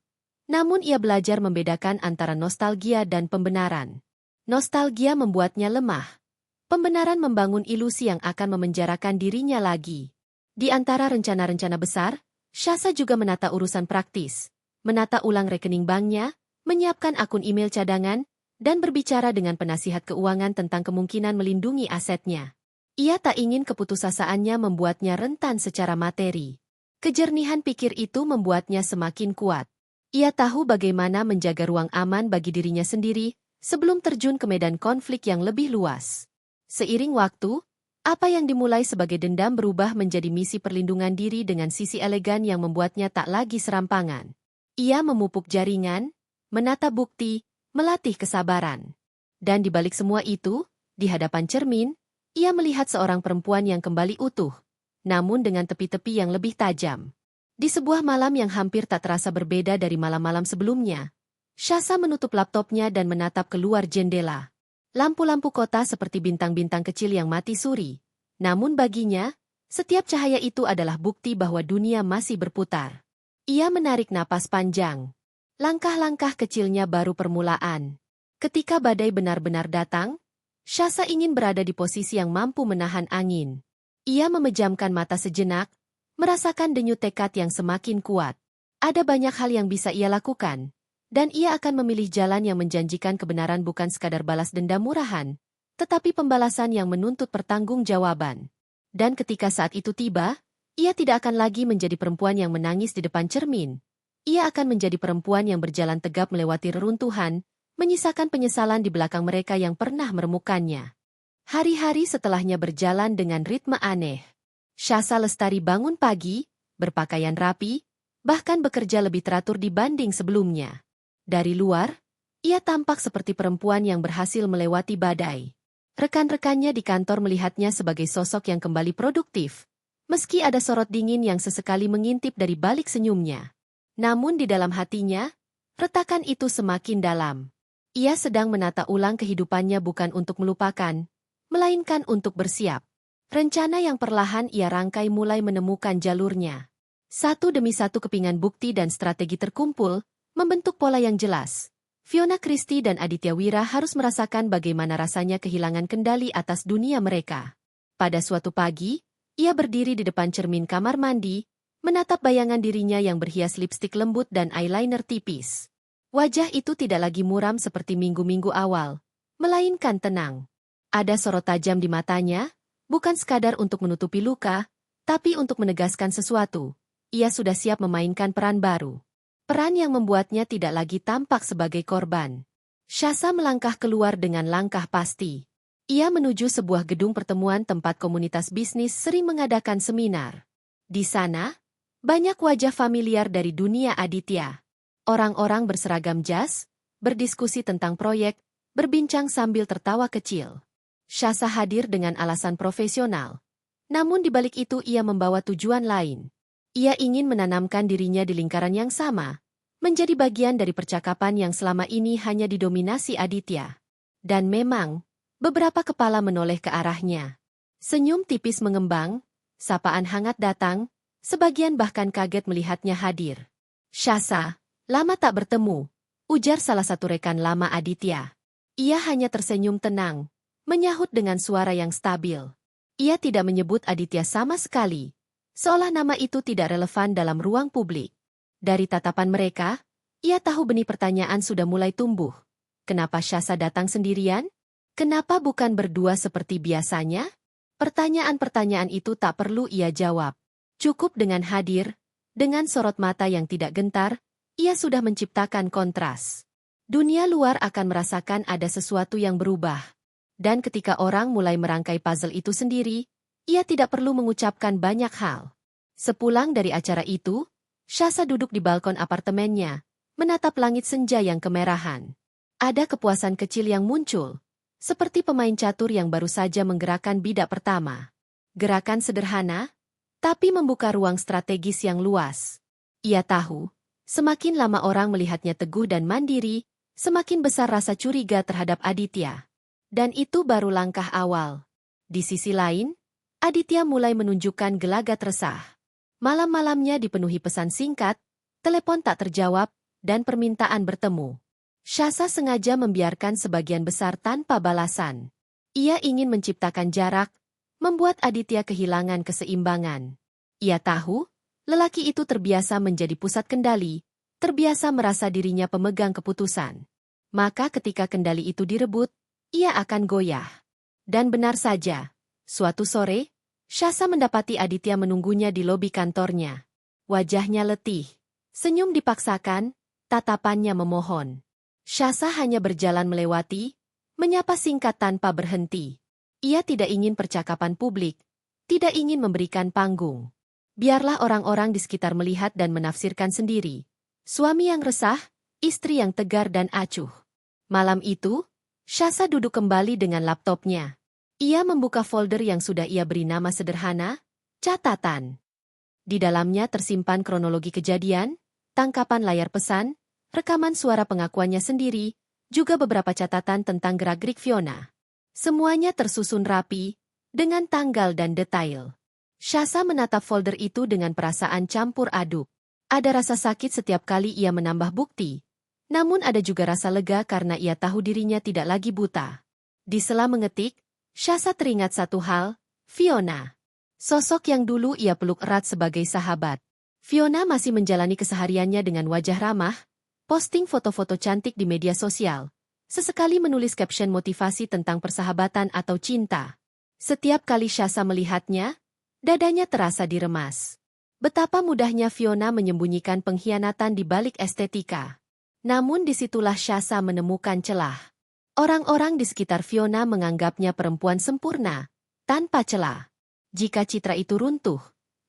Namun ia belajar membedakan antara nostalgia dan pembenaran. Nostalgia membuatnya lemah. Pembenaran membangun ilusi yang akan memenjarakan dirinya lagi. Di antara rencana-rencana besar, Shasa juga menata urusan praktis. Menata ulang rekening banknya, menyiapkan akun email cadangan, dan berbicara dengan penasihat keuangan tentang kemungkinan melindungi asetnya. Ia tak ingin keputusasaannya membuatnya rentan secara materi. Kejernihan pikir itu membuatnya semakin kuat. Ia tahu bagaimana menjaga ruang aman bagi dirinya sendiri sebelum terjun ke medan konflik yang lebih luas. Seiring waktu, apa yang dimulai sebagai dendam berubah menjadi misi perlindungan diri dengan sisi elegan yang membuatnya tak lagi serampangan. Ia memupuk jaringan, menata bukti, melatih kesabaran. Dan di balik semua itu, di hadapan cermin, ia melihat seorang perempuan yang kembali utuh, namun dengan tepi-tepi yang lebih tajam. Di sebuah malam yang hampir tak terasa berbeda dari malam-malam sebelumnya, Shasa menutup laptopnya dan menatap keluar jendela. Lampu-lampu kota seperti bintang-bintang kecil yang mati suri. Namun baginya, setiap cahaya itu adalah bukti bahwa dunia masih berputar. Ia menarik napas panjang. Langkah-langkah kecilnya baru permulaan. Ketika badai benar-benar datang, Shasa ingin berada di posisi yang mampu menahan angin. Ia memejamkan mata sejenak, merasakan denyut tekad yang semakin kuat. Ada banyak hal yang bisa ia lakukan, dan ia akan memilih jalan yang menjanjikan kebenaran bukan sekadar balas dendam murahan, tetapi pembalasan yang menuntut pertanggungjawaban. Dan ketika saat itu tiba, ia tidak akan lagi menjadi perempuan yang menangis di depan cermin. Ia akan menjadi perempuan yang berjalan tegap melewati reruntuhan, menyisakan penyesalan di belakang mereka yang pernah meremukannya. Hari-hari setelahnya berjalan dengan ritme aneh. Shasa Lestari bangun pagi, berpakaian rapi, bahkan bekerja lebih teratur dibanding sebelumnya. Dari luar, ia tampak seperti perempuan yang berhasil melewati badai. Rekan-rekannya di kantor melihatnya sebagai sosok yang kembali produktif, meski ada sorot dingin yang sesekali mengintip dari balik senyumnya. Namun di dalam hatinya, retakan itu semakin dalam. Ia sedang menata ulang kehidupannya bukan untuk melupakan, melainkan untuk bersiap. Rencana yang perlahan ia rangkai mulai menemukan jalurnya. Satu demi satu kepingan bukti dan strategi terkumpul, membentuk pola yang jelas. Fiona Christie dan Aditya Wira harus merasakan bagaimana rasanya kehilangan kendali atas dunia mereka. Pada suatu pagi, ia berdiri di depan cermin kamar mandi, menatap bayangan dirinya yang berhias lipstik lembut dan eyeliner tipis. Wajah itu tidak lagi muram seperti minggu-minggu awal, melainkan tenang. Ada sorot tajam di matanya, bukan sekadar untuk menutupi luka, tapi untuk menegaskan sesuatu. Ia sudah siap memainkan peran baru. Peran yang membuatnya tidak lagi tampak sebagai korban. Shasa melangkah keluar dengan langkah pasti. Ia menuju sebuah gedung pertemuan tempat komunitas bisnis sering mengadakan seminar. Di sana, banyak wajah familiar dari dunia Aditya. Orang-orang berseragam jas, berdiskusi tentang proyek, berbincang sambil tertawa kecil. Shasa hadir dengan alasan profesional. Namun di balik itu ia membawa tujuan lain. Ia ingin menanamkan dirinya di lingkaran yang sama, menjadi bagian dari percakapan yang selama ini hanya didominasi Aditya. Dan memang, beberapa kepala menoleh ke arahnya. Senyum tipis mengembang, sapaan hangat datang, sebagian bahkan kaget melihatnya hadir. "Shasa, lama tak bertemu," ujar salah satu rekan lama Aditya. Ia hanya tersenyum tenang, menyahut dengan suara yang stabil. Ia tidak menyebut Aditya sama sekali, seolah nama itu tidak relevan dalam ruang publik. Dari tatapan mereka, ia tahu benih pertanyaan sudah mulai tumbuh. Kenapa Shasa datang sendirian? Kenapa bukan berdua seperti biasanya? Pertanyaan-pertanyaan itu tak perlu ia jawab. Cukup dengan hadir, dengan sorot mata yang tidak gentar, ia sudah menciptakan kontras. Dunia luar akan merasakan ada sesuatu yang berubah. Dan ketika orang mulai merangkai puzzle itu sendiri, ia tidak perlu mengucapkan banyak hal. Sepulang dari acara itu, Shasa duduk di balkon apartemennya, menatap langit senja yang kemerahan. Ada kepuasan kecil yang muncul, seperti pemain catur yang baru saja menggerakkan bidak pertama. Gerakan sederhana, tapi membuka ruang strategis yang luas. Ia tahu, semakin lama orang melihatnya teguh dan mandiri, semakin besar rasa curiga terhadap Aditya. Dan itu baru langkah awal. Di sisi lain, Aditya mulai menunjukkan gelagat resah. Malam-malamnya dipenuhi pesan singkat, telepon tak terjawab, dan permintaan bertemu. Shasa sengaja membiarkan sebagian besar tanpa balasan. Ia ingin menciptakan jarak, membuat Aditya kehilangan keseimbangan. Ia tahu, lelaki itu terbiasa menjadi pusat kendali, terbiasa merasa dirinya pemegang keputusan. maka ketika kendali itu direbut, ia akan goyah. Dan benar saja, suatu sore, Shasa mendapati Aditya menunggunya di lobi kantornya. Wajahnya letih, senyum dipaksakan, tatapannya memohon. Shasa hanya berjalan melewati, menyapa singkat tanpa berhenti. Ia tidak ingin percakapan publik, tidak ingin memberikan panggung. Biarlah orang-orang di sekitar melihat dan menafsirkan sendiri. Suami yang resah, istri yang tegar dan acuh. Malam itu, Shasa duduk kembali dengan laptopnya. Ia membuka folder yang sudah ia beri nama sederhana, catatan. Di dalamnya tersimpan kronologi kejadian, tangkapan layar pesan, rekaman suara pengakuannya sendiri, juga beberapa catatan tentang gerak-gerik Fiona. Semuanya tersusun rapi, dengan tanggal dan detail. Shasa menatap folder itu dengan perasaan campur aduk. Ada rasa sakit setiap kali ia menambah bukti, namun ada juga rasa lega karena ia tahu dirinya tidak lagi buta. Di sela mengetik, Shasa teringat satu hal, Fiona. Sosok yang dulu ia peluk erat sebagai sahabat. Fiona masih menjalani kesehariannya dengan wajah ramah, posting foto-foto cantik di media sosial, sesekali menulis caption motivasi tentang persahabatan atau cinta. Setiap kali Shasa melihatnya, dadanya terasa diremas. Betapa mudahnya Fiona menyembunyikan pengkhianatan di balik estetika. Namun disitulah Shasa menemukan celah. Orang-orang di sekitar Fiona menganggapnya perempuan sempurna, tanpa celah. Jika citra itu runtuh,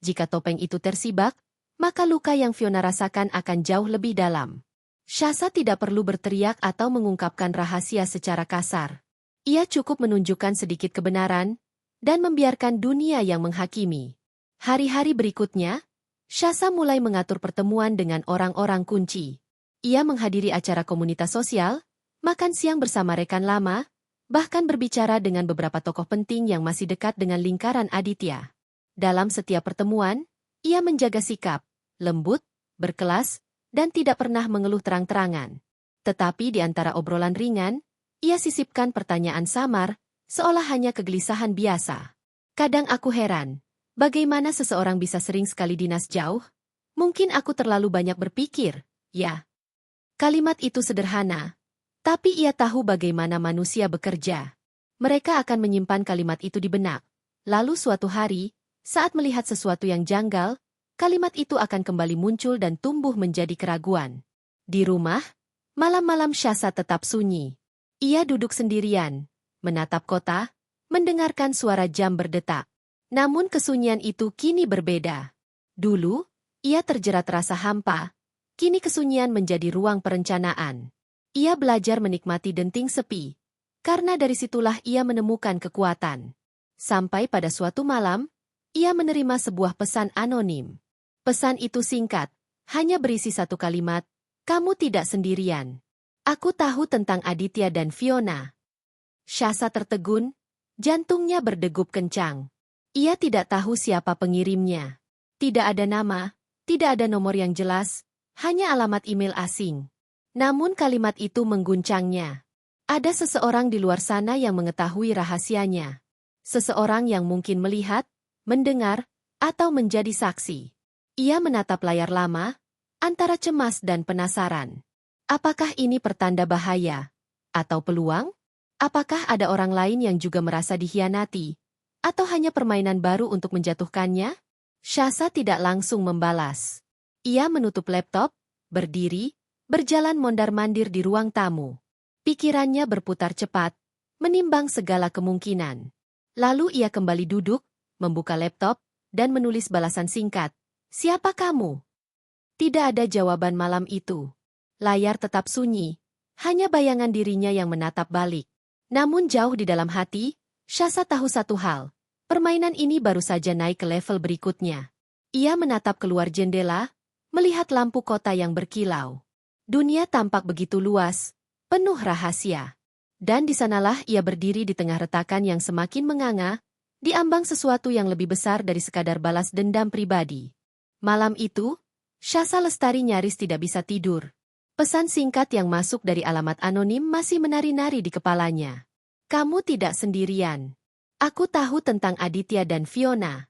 jika topeng itu tersibak, maka luka yang Fiona rasakan akan jauh lebih dalam. Shasa tidak perlu berteriak atau mengungkapkan rahasia secara kasar. Ia cukup menunjukkan sedikit kebenaran, dan membiarkan dunia yang menghakimi. Hari-hari berikutnya, Shasa mulai mengatur pertemuan dengan orang-orang kunci. Ia menghadiri acara komunitas sosial, makan siang bersama rekan lama, bahkan berbicara dengan beberapa tokoh penting yang masih dekat dengan lingkaran Aditya. Dalam setiap pertemuan, ia menjaga sikap, lembut, berkelas, dan tidak pernah mengeluh terang-terangan. Tetapi di antara obrolan ringan, ia sisipkan pertanyaan samar, seolah hanya kegelisahan biasa. Kadang aku heran, bagaimana seseorang bisa sering sekali dinas jauh? Mungkin aku terlalu banyak berpikir, ya. Kalimat itu sederhana, tapi ia tahu bagaimana manusia bekerja. Mereka akan menyimpan kalimat itu di benak. Lalu suatu hari, saat melihat sesuatu yang janggal, kalimat itu akan kembali muncul dan tumbuh menjadi keraguan. Di rumah, malam-malam Shasa tetap sunyi. Ia duduk sendirian, menatap kota, mendengarkan suara jam berdetak. Namun kesunyian itu kini berbeda. Dulu, ia terjerat rasa hampa. Kini kesunyian menjadi ruang perencanaan. Ia belajar menikmati denting sepi, karena dari situlah ia menemukan kekuatan. Sampai pada suatu malam, ia menerima sebuah pesan anonim. Pesan itu singkat, hanya berisi satu kalimat, "Kamu tidak sendirian. Aku tahu tentang Aditya dan Fiona." Shasa tertegun, jantungnya berdegup kencang. Ia tidak tahu siapa pengirimnya. Tidak ada nama, tidak ada nomor yang jelas, hanya alamat email asing. Namun kalimat itu mengguncangnya. Ada seseorang di luar sana yang mengetahui rahasianya. Seseorang yang mungkin melihat, mendengar, atau menjadi saksi. Ia menatap layar lama, antara cemas dan penasaran. Apakah ini pertanda bahaya? Atau peluang? Apakah ada orang lain yang juga merasa dikhianati? Atau hanya permainan baru untuk menjatuhkannya? Shasa tidak langsung membalas. Ia menutup laptop, berdiri, berjalan mondar-mandir di ruang tamu. Pikirannya berputar cepat, menimbang segala kemungkinan. Lalu ia kembali duduk, membuka laptop, dan menulis balasan singkat. "Siapa kamu?" Tidak ada jawaban malam itu. Layar tetap sunyi, hanya bayangan dirinya yang menatap balik. Namun jauh di dalam hati, Shasa tahu satu hal. Permainan ini baru saja naik ke level berikutnya. Ia menatap keluar jendela, melihat lampu kota yang berkilau. Dunia tampak begitu luas, penuh rahasia. Dan di sanalah ia berdiri di tengah retakan yang semakin menganga, diambang sesuatu yang lebih besar dari sekadar balas dendam pribadi. Malam itu, Shasa Lestari nyaris tidak bisa tidur. Pesan singkat yang masuk dari alamat anonim masih menari-nari di kepalanya. "Kamu tidak sendirian. Aku tahu tentang Aditya dan Fiona."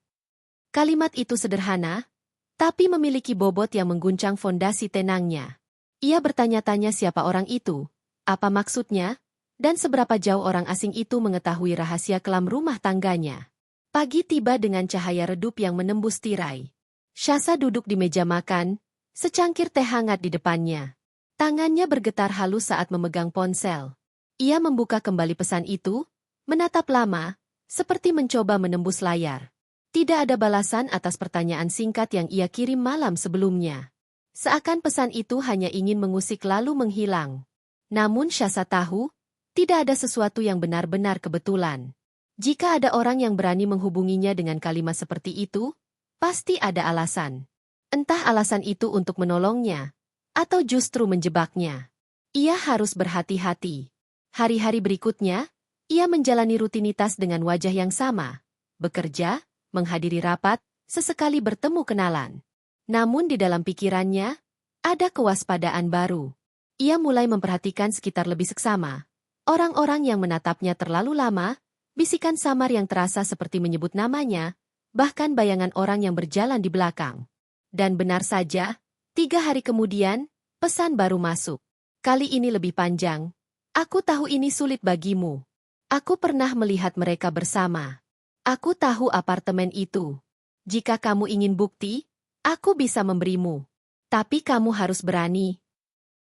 Kalimat itu sederhana, tapi memiliki bobot yang mengguncang fondasi tenangnya. Ia bertanya-tanya siapa orang itu, Apa maksudnya? Dan seberapa jauh orang asing itu mengetahui rahasia kelam rumah tangganya? Pagi tiba dengan cahaya redup yang menembus tirai. Syahsa duduk di meja makan, secangkir teh hangat di depannya. Tangannya bergetar halus saat memegang ponsel. Ia membuka kembali pesan itu, menatap lama, seperti mencoba menembus layar. Tidak ada balasan atas pertanyaan singkat yang ia kirim malam sebelumnya. Seakan pesan itu hanya ingin mengusik lalu menghilang. Namun Syahsa tahu, tidak ada sesuatu yang benar-benar kebetulan. Jika ada orang yang berani menghubunginya dengan kalimat seperti itu, pasti ada alasan. Entah alasan itu untuk menolongnya, atau justru menjebaknya. Ia harus berhati-hati. Hari-hari berikutnya, ia menjalani rutinitas dengan wajah yang sama. Bekerja, menghadiri rapat, sesekali bertemu kenalan. Namun di dalam pikirannya, ada kewaspadaan baru. Ia mulai memperhatikan sekitar lebih seksama. Orang-orang yang menatapnya terlalu lama, bisikan samar yang terasa seperti menyebut namanya, bahkan bayangan orang yang berjalan di belakang. Dan benar saja, 3 hari kemudian, pesan baru masuk. Kali ini lebih panjang. Aku tahu ini sulit bagimu. Aku pernah melihat mereka bersama. Aku tahu apartemen itu. Jika kamu ingin bukti, aku bisa memberimu. Tapi kamu harus berani.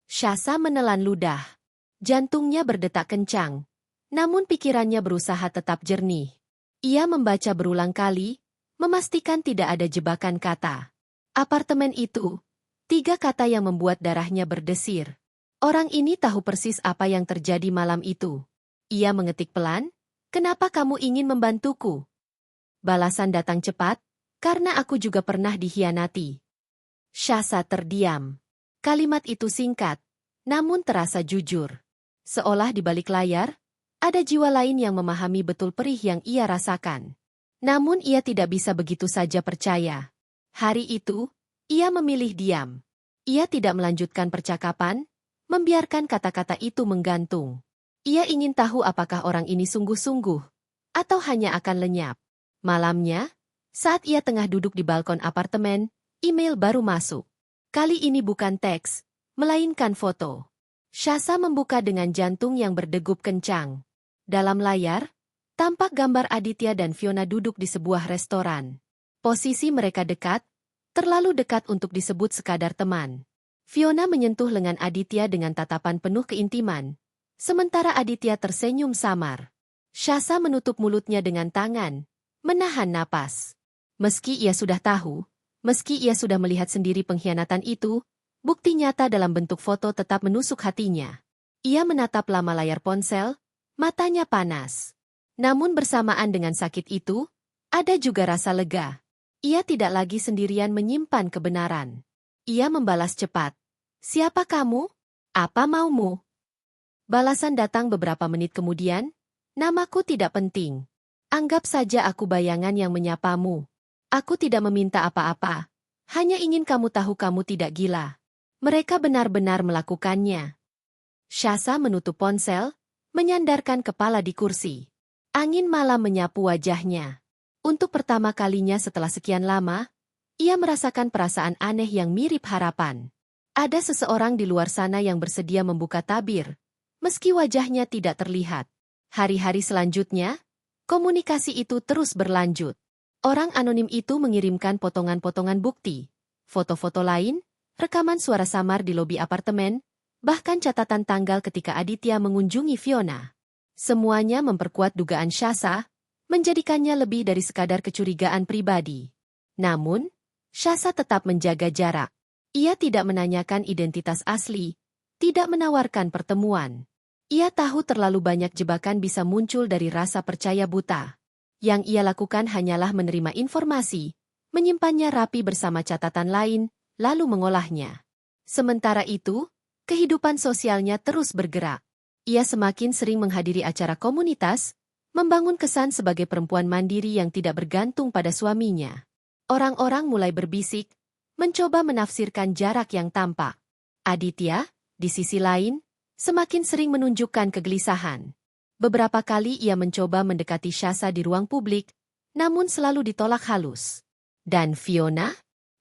Syahsa menelan ludah. Jantungnya berdetak kencang. Namun pikirannya berusaha tetap jernih. Ia membaca berulang kali, memastikan tidak ada jebakan kata. Apartemen itu, 3 kata yang membuat darahnya berdesir. Orang ini tahu persis apa yang terjadi malam itu. Ia mengetik pelan, "Kenapa kamu ingin membantuku?" Balasan datang cepat, "Karena aku juga pernah dikhianati." Syahsa terdiam. Kalimat itu singkat, namun terasa jujur. Seolah di balik layar, ada jiwa lain yang memahami betul perih yang ia rasakan. Namun ia tidak bisa begitu saja percaya. Hari itu, ia memilih diam. Ia tidak melanjutkan percakapan, membiarkan kata-kata itu menggantung. Ia ingin tahu apakah orang ini sungguh-sungguh, atau hanya akan lenyap. Malamnya, saat ia tengah duduk di balkon apartemen, email baru masuk. Kali ini bukan teks, melainkan foto. Syahsa membuka dengan jantung yang berdegup kencang. Dalam layar, tampak gambar Aditya dan Fiona duduk di sebuah restoran. Posisi mereka dekat, terlalu dekat untuk disebut sekadar teman. Fiona menyentuh lengan Aditya dengan tatapan penuh keintiman, sementara Aditya tersenyum samar. Syahsa menutup mulutnya dengan tangan, menahan napas. Meski ia sudah tahu, meski ia sudah melihat sendiri pengkhianatan itu, bukti nyata dalam bentuk foto tetap menusuk hatinya. Ia menatap lama layar ponsel, matanya panas. Namun bersamaan dengan sakit itu, ada juga rasa lega. Ia tidak lagi sendirian menyimpan kebenaran. Ia membalas cepat. "Siapa kamu? Apa maumu?" Balasan datang beberapa menit kemudian. "Namaku tidak penting. Anggap saja aku bayangan yang menyapamu. Aku tidak meminta apa-apa. Hanya ingin kamu tahu kamu tidak gila. Mereka benar-benar melakukannya." Syahsa menutup ponsel, menyandarkan kepala di kursi. Angin malam menyapu wajahnya. Untuk pertama kalinya setelah sekian lama, ia merasakan perasaan aneh yang mirip harapan. Ada seseorang di luar sana yang bersedia membuka tabir, meski wajahnya tidak terlihat. Hari-hari selanjutnya, komunikasi itu terus berlanjut. Orang anonim itu mengirimkan potongan-potongan bukti, foto-foto lain, rekaman suara samar di lobi apartemen, bahkan catatan tanggal ketika Aditya mengunjungi Fiona. Semuanya memperkuat dugaan Syahsa, menjadikannya lebih dari sekadar kecurigaan pribadi. Namun, Syahsa tetap menjaga jarak. Ia tidak menanyakan identitas asli, tidak menawarkan pertemuan. Ia tahu terlalu banyak jebakan bisa muncul dari rasa percaya buta. Yang ia lakukan hanyalah menerima informasi, menyimpannya rapi bersama catatan lain, lalu mengolahnya. Sementara itu, kehidupan sosialnya terus bergerak. Ia semakin sering menghadiri acara komunitas, membangun kesan sebagai perempuan mandiri yang tidak bergantung pada suaminya. Orang-orang mulai berbisik, mencoba menafsirkan jarak yang tampak. Aditya, di sisi lain, semakin sering menunjukkan kegelisahan. Beberapa kali ia mencoba mendekati Syahsa di ruang publik, namun selalu ditolak halus. Dan Fiona?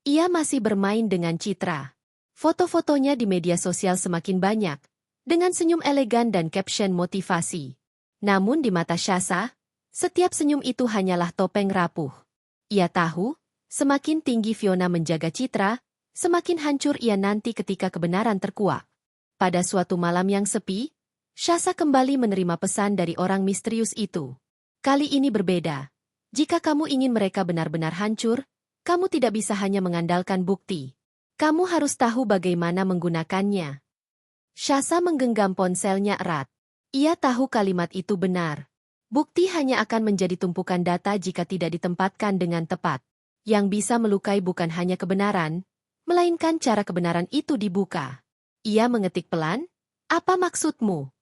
Ia masih bermain dengan citra. Foto-fotonya di media sosial semakin banyak, dengan senyum elegan dan caption motivasi. Namun di mata Syasa, setiap senyum itu hanyalah topeng rapuh. Ia tahu, semakin tinggi Fiona menjaga citra, semakin hancur ia nanti ketika kebenaran terkuak. Pada suatu malam yang sepi, Syasa kembali menerima pesan dari orang misterius itu. Kali ini berbeda. Jika kamu ingin mereka benar-benar hancur, kamu tidak bisa hanya mengandalkan bukti. Kamu harus tahu bagaimana menggunakannya. Syasa menggenggam ponselnya erat. Ia tahu kalimat itu benar. Bukti hanya akan menjadi tumpukan data jika tidak ditempatkan dengan tepat. Yang bisa melukai bukan hanya kebenaran, melainkan cara kebenaran itu dibuka. Ia mengetik pelan, "Apa maksudmu?"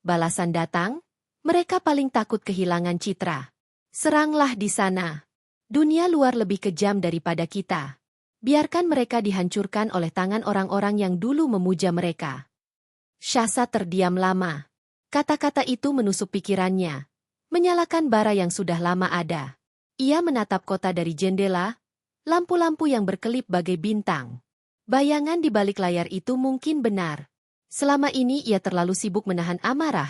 Balasan datang, "Mereka paling takut kehilangan citra. Seranglah di sana. Dunia luar lebih kejam daripada kita. Biarkan mereka dihancurkan oleh tangan orang-orang yang dulu memuja mereka." Syasa terdiam lama. Kata-kata itu menusuk pikirannya, menyalakan bara yang sudah lama ada. Ia menatap kota dari jendela, lampu-lampu yang berkelip bagai bintang. Bayangan di balik layar itu mungkin benar. Selama ini ia terlalu sibuk menahan amarah,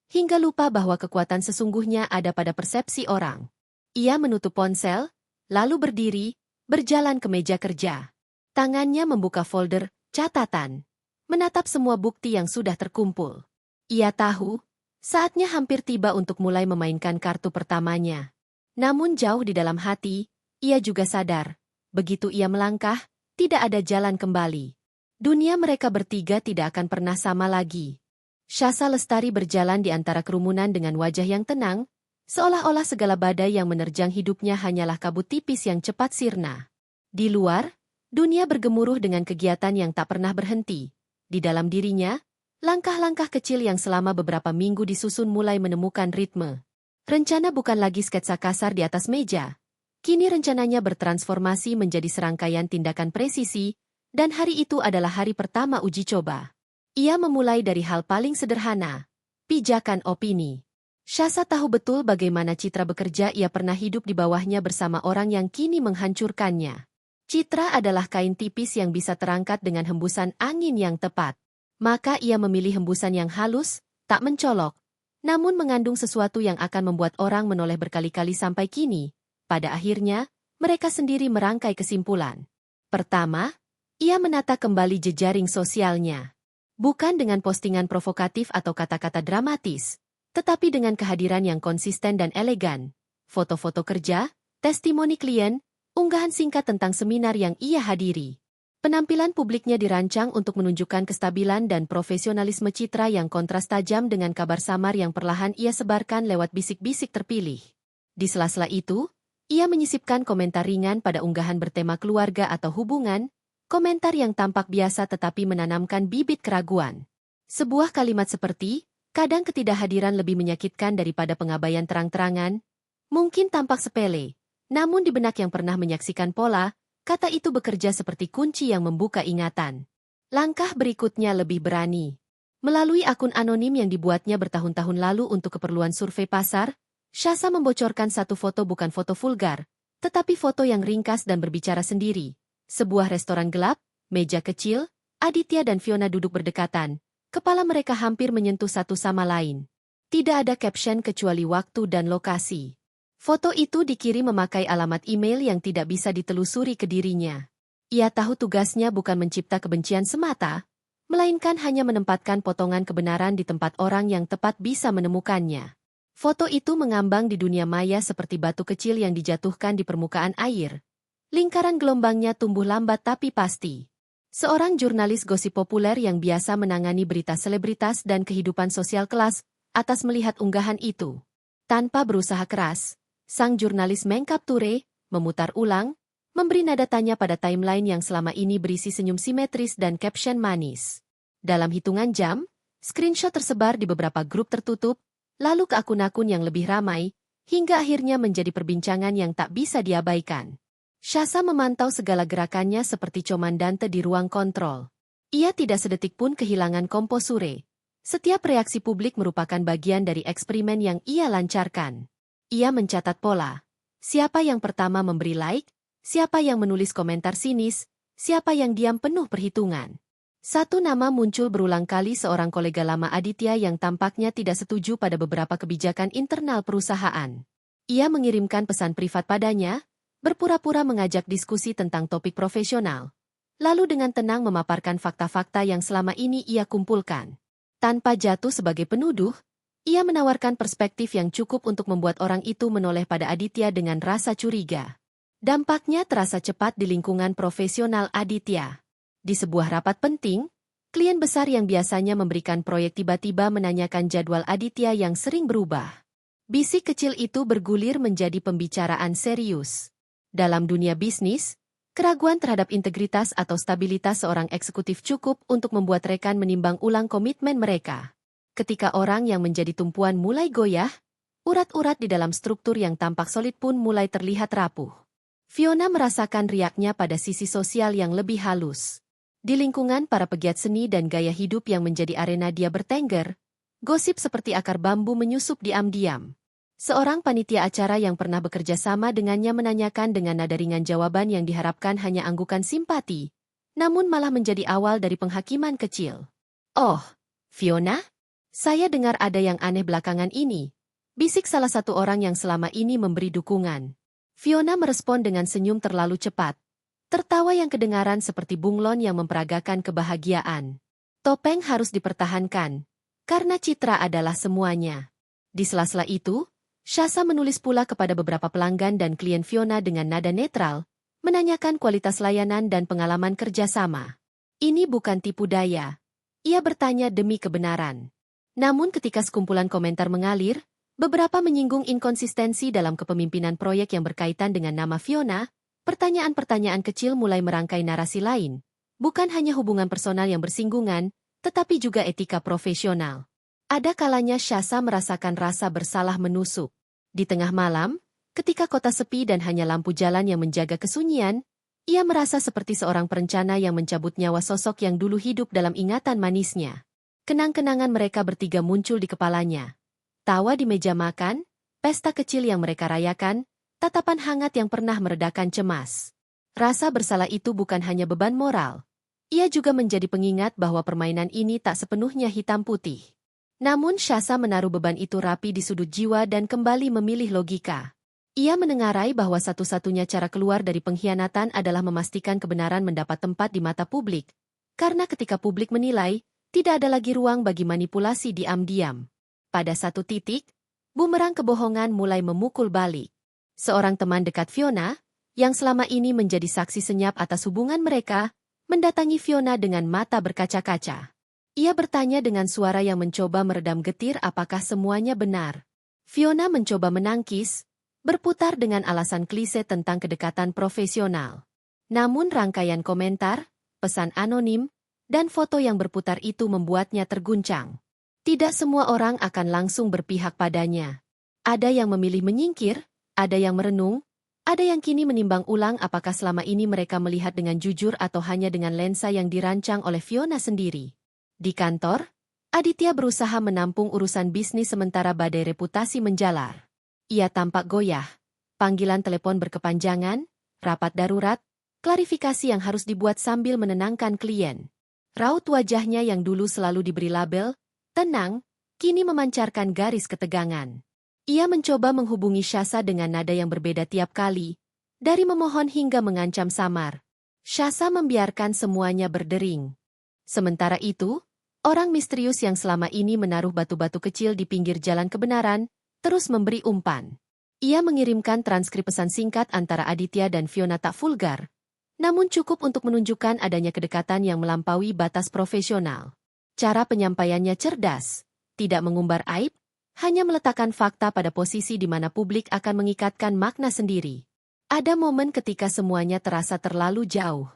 hingga lupa bahwa kekuatan sesungguhnya ada pada persepsi orang. Ia menutup ponsel, lalu berdiri, berjalan ke meja kerja. Tangannya membuka folder catatan, menatap semua bukti yang sudah terkumpul. Ia tahu, saatnya hampir tiba untuk mulai memainkan kartu pertamanya. Namun jauh di dalam hati, ia juga sadar, begitu ia melangkah, tidak ada jalan kembali. Dunia mereka bertiga tidak akan pernah sama lagi. Syasa Lestari berjalan di antara kerumunan dengan wajah yang tenang, seolah-olah segala badai yang menerjang hidupnya hanyalah kabut tipis yang cepat sirna. Di luar, dunia bergemuruh dengan kegiatan yang tak pernah berhenti. Di dalam dirinya, langkah-langkah kecil yang selama beberapa minggu disusun mulai menemukan ritme. Rencana bukan lagi sketsa kasar di atas meja. Kini rencananya bertransformasi menjadi serangkaian tindakan presisi, dan hari itu adalah hari pertama uji coba. Ia memulai dari hal paling sederhana, pijakan opini. Syasa tahu betul bagaimana Citra bekerja. Ia pernah hidup di bawahnya bersama orang yang kini menghancurkannya. Citra adalah kain tipis yang bisa terangkat dengan hembusan angin yang tepat. Maka ia memilih hembusan yang halus, tak mencolok, namun mengandung sesuatu yang akan membuat orang menoleh berkali-kali sampai kini. Pada akhirnya, mereka sendiri merangkai kesimpulan. Pertama, ia menata kembali jejaring sosialnya. Bukan dengan postingan provokatif atau kata-kata dramatis, tetapi dengan kehadiran yang konsisten dan elegan. Foto-foto kerja, testimoni klien, unggahan singkat tentang seminar yang ia hadiri. Penampilan publiknya dirancang untuk menunjukkan kestabilan dan profesionalisme Citra yang kontras tajam dengan kabar samar yang perlahan ia sebarkan lewat bisik-bisik terpilih. Di sela-sela itu, ia menyisipkan komentar ringan pada unggahan bertema keluarga atau hubungan, komentar yang tampak biasa tetapi menanamkan bibit keraguan. Sebuah kalimat seperti, "Kadang ketidakhadiran lebih menyakitkan daripada pengabaian terang-terangan," mungkin tampak sepele, namun di benak yang pernah menyaksikan pola, kata itu bekerja seperti kunci yang membuka ingatan. Langkah berikutnya lebih berani. Melalui akun anonim yang dibuatnya bertahun-tahun lalu untuk keperluan survei pasar, Syasa membocorkan satu foto, bukan foto vulgar, tetapi foto yang ringkas dan berbicara sendiri. Sebuah restoran gelap, meja kecil, Aditya dan Fiona duduk berdekatan, kepala mereka hampir menyentuh satu sama lain. Tidak ada caption kecuali waktu dan lokasi. Foto itu dikirim memakai alamat email yang tidak bisa ditelusuri ke dirinya. Ia tahu tugasnya bukan mencipta kebencian semata, melainkan hanya menempatkan potongan kebenaran di tempat orang yang tepat bisa menemukannya. Foto itu mengambang di dunia maya seperti batu kecil yang dijatuhkan di permukaan air. Lingkaran gelombangnya tumbuh lambat tapi pasti. Seorang jurnalis gosip populer yang biasa menangani berita selebritas dan kehidupan sosial kelas atas melihat unggahan itu. Tanpa berusaha keras, sang jurnalis mengkapture, memutar ulang, memberi nada tanya pada timeline yang selama ini berisi senyum simetris dan caption manis. Dalam hitungan jam, screenshot tersebar di beberapa grup tertutup, lalu ke akun-akun yang lebih ramai, hingga akhirnya menjadi perbincangan yang tak bisa diabaikan. Syasa memantau segala gerakannya seperti komandante di ruang kontrol. Ia tidak sedetik pun kehilangan komposure. Setiap reaksi publik merupakan bagian dari eksperimen yang ia lancarkan. Ia mencatat pola. Siapa yang pertama memberi like, siapa yang menulis komentar sinis, siapa yang diam penuh perhitungan. Satu nama muncul berulang kali, seorang kolega lama Aditya yang tampaknya tidak setuju pada beberapa kebijakan internal perusahaan. Ia mengirimkan pesan privat padanya, berpura-pura mengajak diskusi tentang topik profesional. Lalu dengan tenang memaparkan fakta-fakta yang selama ini ia kumpulkan. Tanpa jatuh sebagai penuduh, ia menawarkan perspektif yang cukup untuk membuat orang itu menoleh pada Aditya dengan rasa curiga. Dampaknya terasa cepat di lingkungan profesional Aditya. Di sebuah rapat penting, klien besar yang biasanya memberikan proyek tiba-tiba menanyakan jadwal Aditya yang sering berubah. Bisik kecil itu bergulir menjadi pembicaraan serius. Dalam dunia bisnis, keraguan terhadap integritas atau stabilitas seorang eksekutif cukup untuk membuat rekan menimbang ulang komitmen mereka. Ketika orang yang menjadi tumpuan mulai goyah, urat-urat di dalam struktur yang tampak solid pun mulai terlihat rapuh. Fiona merasakan riaknya pada sisi sosial yang lebih halus. Di lingkungan para pegiat seni dan gaya hidup yang menjadi arena dia bertengger, gosip seperti akar bambu menyusup diam-diam. Seorang panitia acara yang pernah bekerja sama dengannya menanyakan dengan nada ringan jawaban yang diharapkan hanya anggukan simpati, namun malah menjadi awal dari penghakiman kecil. "Oh, Fiona? Saya dengar ada yang aneh belakangan ini," bisik salah satu orang yang selama ini memberi dukungan. Fiona merespon dengan senyum terlalu cepat. Tertawa yang kedengaran seperti bunglon yang memperagakan kebahagiaan. Topeng harus dipertahankan, karena citra adalah semuanya. Di sela-sela itu, Shasa menulis pula kepada beberapa pelanggan dan klien Fiona dengan nada netral, menanyakan kualitas layanan dan pengalaman kerjasama. Ini bukan tipu daya. Ia bertanya demi kebenaran. Namun ketika sekumpulan komentar mengalir, beberapa menyinggung inkonsistensi dalam kepemimpinan proyek yang berkaitan dengan nama Fiona, pertanyaan-pertanyaan kecil mulai merangkai narasi lain, bukan hanya hubungan personal yang bersinggungan, tetapi juga etika profesional. Ada kalanya Shasa merasakan rasa bersalah menusuk. Di tengah malam, ketika kota sepi dan hanya lampu jalan yang menjaga kesunyian, ia merasa seperti seorang perencana yang mencabut nyawa sosok yang dulu hidup dalam ingatan manisnya. Kenang-kenangan mereka bertiga muncul di kepalanya. Tawa di meja makan, pesta kecil yang mereka rayakan, tatapan hangat yang pernah meredakan cemas. Rasa bersalah itu bukan hanya beban moral. Ia juga menjadi pengingat bahwa permainan ini tak sepenuhnya hitam putih. Namun Shasa menaruh beban itu rapi di sudut jiwa dan kembali memilih logika. Ia menengarai bahwa satu-satunya cara keluar dari pengkhianatan adalah memastikan kebenaran mendapat tempat di mata publik. Karena ketika publik menilai, tidak ada lagi ruang bagi manipulasi diam-diam. Pada satu titik, bumerang kebohongan mulai memukul balik. Seorang teman dekat Fiona, yang selama ini menjadi saksi senyap atas hubungan mereka, mendatangi Fiona dengan mata berkaca-kaca. Ia bertanya dengan suara yang mencoba meredam getir apakah semuanya benar. Fiona mencoba menangkis, berputar dengan alasan klise tentang kedekatan profesional. Namun rangkaian komentar, pesan anonim, dan foto yang berputar itu membuatnya terguncang. Tidak semua orang akan langsung berpihak padanya. Ada yang memilih menyingkir, ada yang merenung, ada yang kini menimbang ulang apakah selama ini mereka melihat dengan jujur atau hanya dengan lensa yang dirancang oleh Fiona sendiri. Di kantor, Aditya berusaha menampung urusan bisnis sementara badai reputasi menjalar. Ia tampak goyah, panggilan telepon berkepanjangan, rapat darurat, klarifikasi yang harus dibuat sambil menenangkan klien. Raut wajahnya yang dulu selalu diberi label tenang, kini memancarkan garis ketegangan. Ia mencoba menghubungi Shasa dengan nada yang berbeda tiap kali, dari memohon hingga mengancam samar. Shasa membiarkan semuanya berdering. Sementara itu, orang misterius yang selama ini menaruh batu-batu kecil di pinggir jalan kebenaran, terus memberi umpan. Ia mengirimkan transkrip pesan singkat antara Aditya dan Fiona tak vulgar, namun cukup untuk menunjukkan adanya kedekatan yang melampaui batas profesional. Cara penyampaiannya cerdas, tidak mengumbar aib, hanya meletakkan fakta pada posisi di mana publik akan mengikatkan makna sendiri. Ada momen ketika semuanya terasa terlalu jauh.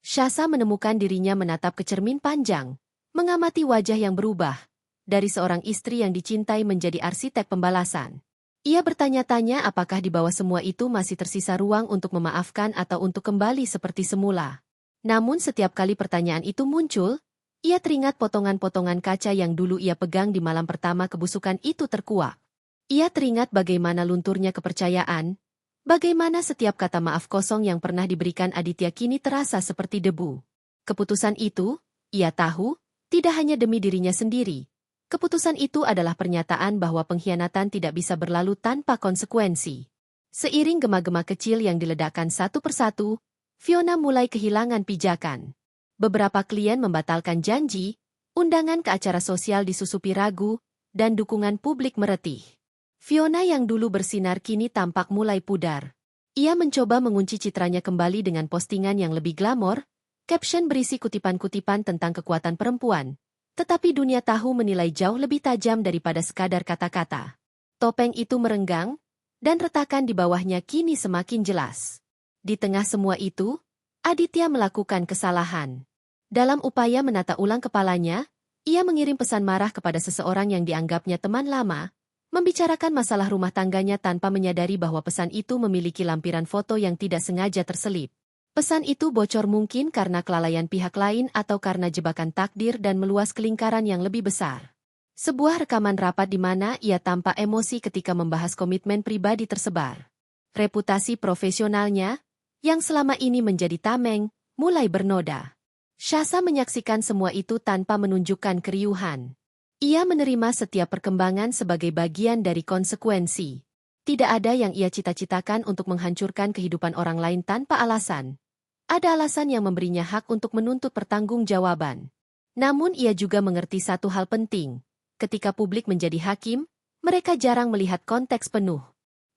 Shasa menemukan dirinya menatap ke cermin panjang, mengamati wajah yang berubah, dari seorang istri yang dicintai menjadi arsitek pembalasan. Ia bertanya-tanya apakah di bawah semua itu masih tersisa ruang untuk memaafkan atau untuk kembali seperti semula. Namun setiap kali pertanyaan itu muncul, ia teringat potongan-potongan kaca yang dulu ia pegang di malam pertama kebusukan itu terkuak. Ia teringat bagaimana lunturnya kepercayaan, bagaimana setiap kata maaf kosong yang pernah diberikan Aditya kini terasa seperti debu. Keputusan itu, Ia tahu, tidak hanya demi dirinya sendiri. Keputusan itu adalah pernyataan bahwa pengkhianatan tidak bisa berlalu tanpa konsekuensi. Seiring gema-gema kecil yang diledakkan satu persatu, Fiona mulai kehilangan pijakan. Beberapa klien membatalkan janji, undangan ke acara sosial disusupi ragu, dan dukungan publik meretih. Fiona yang dulu bersinar kini tampak mulai pudar. Ia mencoba mengunci citranya kembali dengan postingan yang lebih glamor, caption berisi kutipan-kutipan tentang kekuatan perempuan. Tetapi dunia tahu menilai jauh lebih tajam daripada sekadar kata-kata. Topeng itu merenggang, dan retakan di bawahnya kini semakin jelas. Di tengah semua itu, Aditya melakukan kesalahan. Dalam upaya menata ulang kepalanya, ia mengirim pesan marah kepada seseorang yang dianggapnya teman lama, membicarakan masalah rumah tangganya tanpa menyadari bahwa pesan itu memiliki lampiran foto yang tidak sengaja terselip. Pesan itu bocor mungkin karena kelalaian pihak lain atau karena jebakan takdir dan meluas ke lingkaran yang lebih besar. Sebuah rekaman rapat di mana ia tampak emosi ketika membahas komitmen pribadi tersebar. Reputasi profesionalnya, yang selama ini menjadi tameng, mulai bernoda. Shasa menyaksikan semua itu tanpa menunjukkan keriuhan. Ia menerima setiap perkembangan sebagai bagian dari konsekuensi. Tidak ada yang ia cita-citakan untuk menghancurkan kehidupan orang lain tanpa alasan. Ada alasan yang memberinya hak untuk menuntut pertanggungjawaban. Namun ia juga mengerti satu hal penting. Ketika publik menjadi hakim, mereka jarang melihat konteks penuh.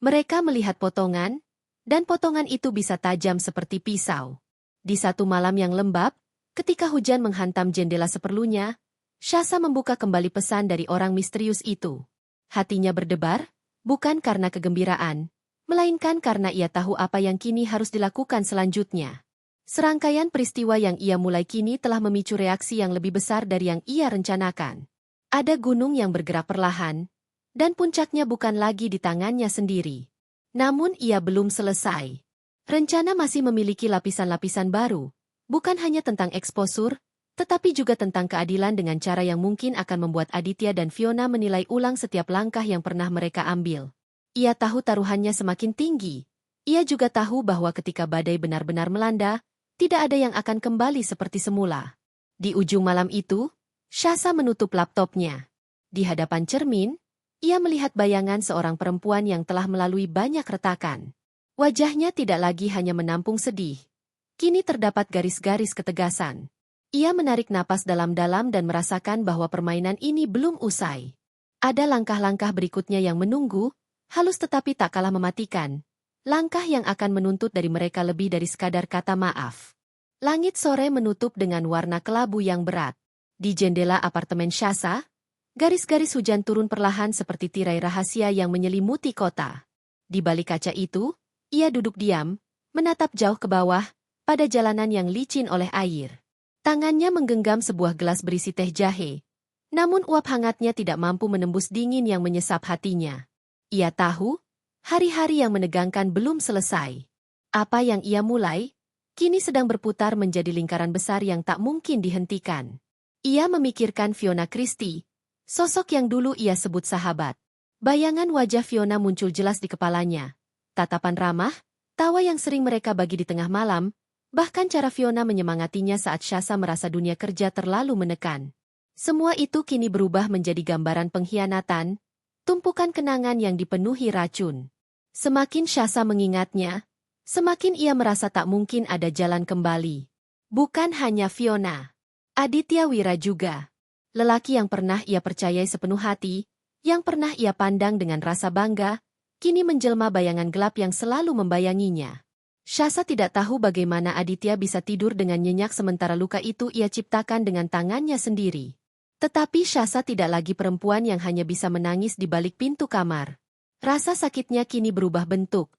Mereka melihat potongan, dan potongan itu bisa tajam seperti pisau. Di satu malam yang lembab, ketika hujan menghantam jendela seperlunya, Shasa membuka kembali pesan dari orang misterius itu. Hatinya berdebar, bukan karena kegembiraan, melainkan karena ia tahu apa yang kini harus dilakukan selanjutnya. Serangkaian peristiwa yang ia mulai kini telah memicu reaksi yang lebih besar dari yang ia rencanakan. Ada gunung yang bergerak perlahan, dan puncaknya bukan lagi di tangannya sendiri. Namun ia belum selesai. Rencana masih memiliki lapisan-lapisan baru, bukan hanya tentang eksposur, tetapi juga tentang keadilan dengan cara yang mungkin akan membuat Aditya dan Fiona menilai ulang setiap langkah yang pernah mereka ambil. Ia tahu taruhannya semakin tinggi. Ia juga tahu bahwa ketika badai benar-benar melanda, tidak ada yang akan kembali seperti semula. Di ujung malam itu, Shasa menutup laptopnya. Di hadapan cermin, ia melihat bayangan seorang perempuan yang telah melalui banyak retakan. Wajahnya tidak lagi hanya menampung sedih. Kini terdapat garis-garis ketegasan. Ia menarik napas dalam-dalam dan merasakan bahwa permainan ini belum usai. Ada langkah-langkah berikutnya yang menunggu, halus tetapi tak kalah mematikan. Langkah yang akan menuntut dari mereka lebih dari sekadar kata maaf. Langit sore menutup dengan warna kelabu yang berat. Di jendela apartemen Shasa, garis-garis hujan turun perlahan seperti tirai rahasia yang menyelimuti kota. Di balik kaca itu, ia duduk diam, menatap jauh ke bawah, pada jalanan yang licin oleh air. Tangannya menggenggam sebuah gelas berisi teh jahe. Namun uap hangatnya tidak mampu menembus dingin yang menyesap hatinya. Ia tahu, hari-hari yang menegangkan belum selesai. Apa yang ia mulai, kini sedang berputar menjadi lingkaran besar yang tak mungkin dihentikan. Ia memikirkan Fiona Christie, sosok yang dulu ia sebut sahabat. Bayangan wajah Fiona muncul jelas di kepalanya. Tatapan ramah, tawa yang sering mereka bagi di tengah malam, bahkan cara Fiona menyemangatinya saat Shasa merasa dunia kerja terlalu menekan. Semua itu kini berubah menjadi gambaran pengkhianatan, tumpukan kenangan yang dipenuhi racun. Semakin Shasa mengingatnya, semakin ia merasa tak mungkin ada jalan kembali. Bukan hanya Fiona. Aditya Wira juga. Lelaki yang pernah ia percayai sepenuh hati, yang pernah ia pandang dengan rasa bangga, kini menjelma bayangan gelap yang selalu membayanginya. Shasa tidak tahu bagaimana Aditya bisa tidur dengan nyenyak sementara luka itu ia ciptakan dengan tangannya sendiri. Tetapi Shasa tidak lagi perempuan yang hanya bisa menangis di balik pintu kamar. Rasa sakitnya kini berubah bentuk.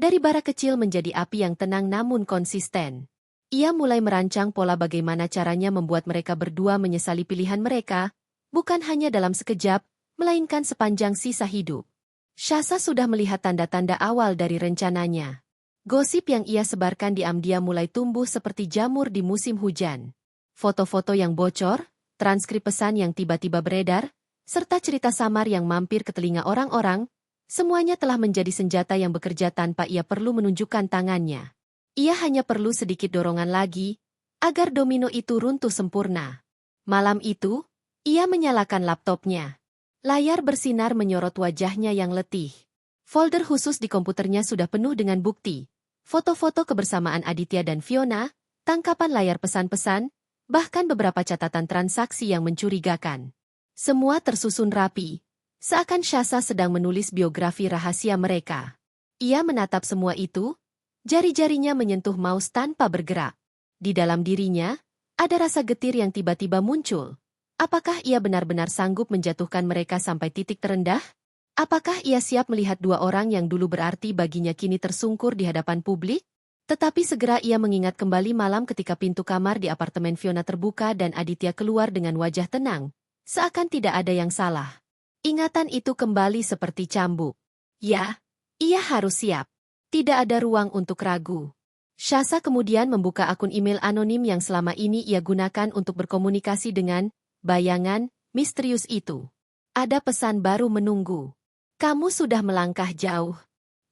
Dari bara kecil menjadi api yang tenang namun konsisten. Ia mulai merancang pola bagaimana caranya membuat mereka berdua menyesali pilihan mereka, bukan hanya dalam sekejap, melainkan sepanjang sisa hidup. Shasa sudah melihat tanda-tanda awal dari rencananya. Gosip yang ia sebarkan diam-diam mulai tumbuh seperti jamur di musim hujan. Foto-foto yang bocor, transkrip pesan yang tiba-tiba beredar, serta cerita samar yang mampir ke telinga orang-orang, semuanya telah menjadi senjata yang bekerja tanpa ia perlu menunjukkan tangannya. Ia hanya perlu sedikit dorongan lagi, agar domino itu runtuh sempurna. Malam itu, ia menyalakan laptopnya. Layar bersinar menyorot wajahnya yang letih. Folder khusus di komputernya sudah penuh dengan bukti. Foto-foto kebersamaan Aditya dan Fiona, tangkapan layar pesan-pesan, bahkan beberapa catatan transaksi yang mencurigakan. Semua tersusun rapi, seakan Shasa sedang menulis biografi rahasia mereka. Ia menatap semua itu, jari-jarinya menyentuh mouse tanpa bergerak. Di dalam dirinya, ada rasa getir yang tiba-tiba muncul. Apakah ia benar-benar sanggup menjatuhkan mereka sampai titik terendah? Apakah ia siap melihat dua orang yang dulu berarti baginya kini tersungkur di hadapan publik? Tetapi segera ia mengingat kembali malam ketika pintu kamar di apartemen Fiona terbuka dan Aditya keluar dengan wajah tenang, seakan tidak ada yang salah. Ingatan itu kembali seperti cambuk. Ya, ia harus siap. Tidak ada ruang untuk ragu. Shasa kemudian membuka akun email anonim yang selama ini ia gunakan untuk berkomunikasi dengan bayangan misterius itu. Ada pesan baru menunggu. Kamu sudah melangkah jauh.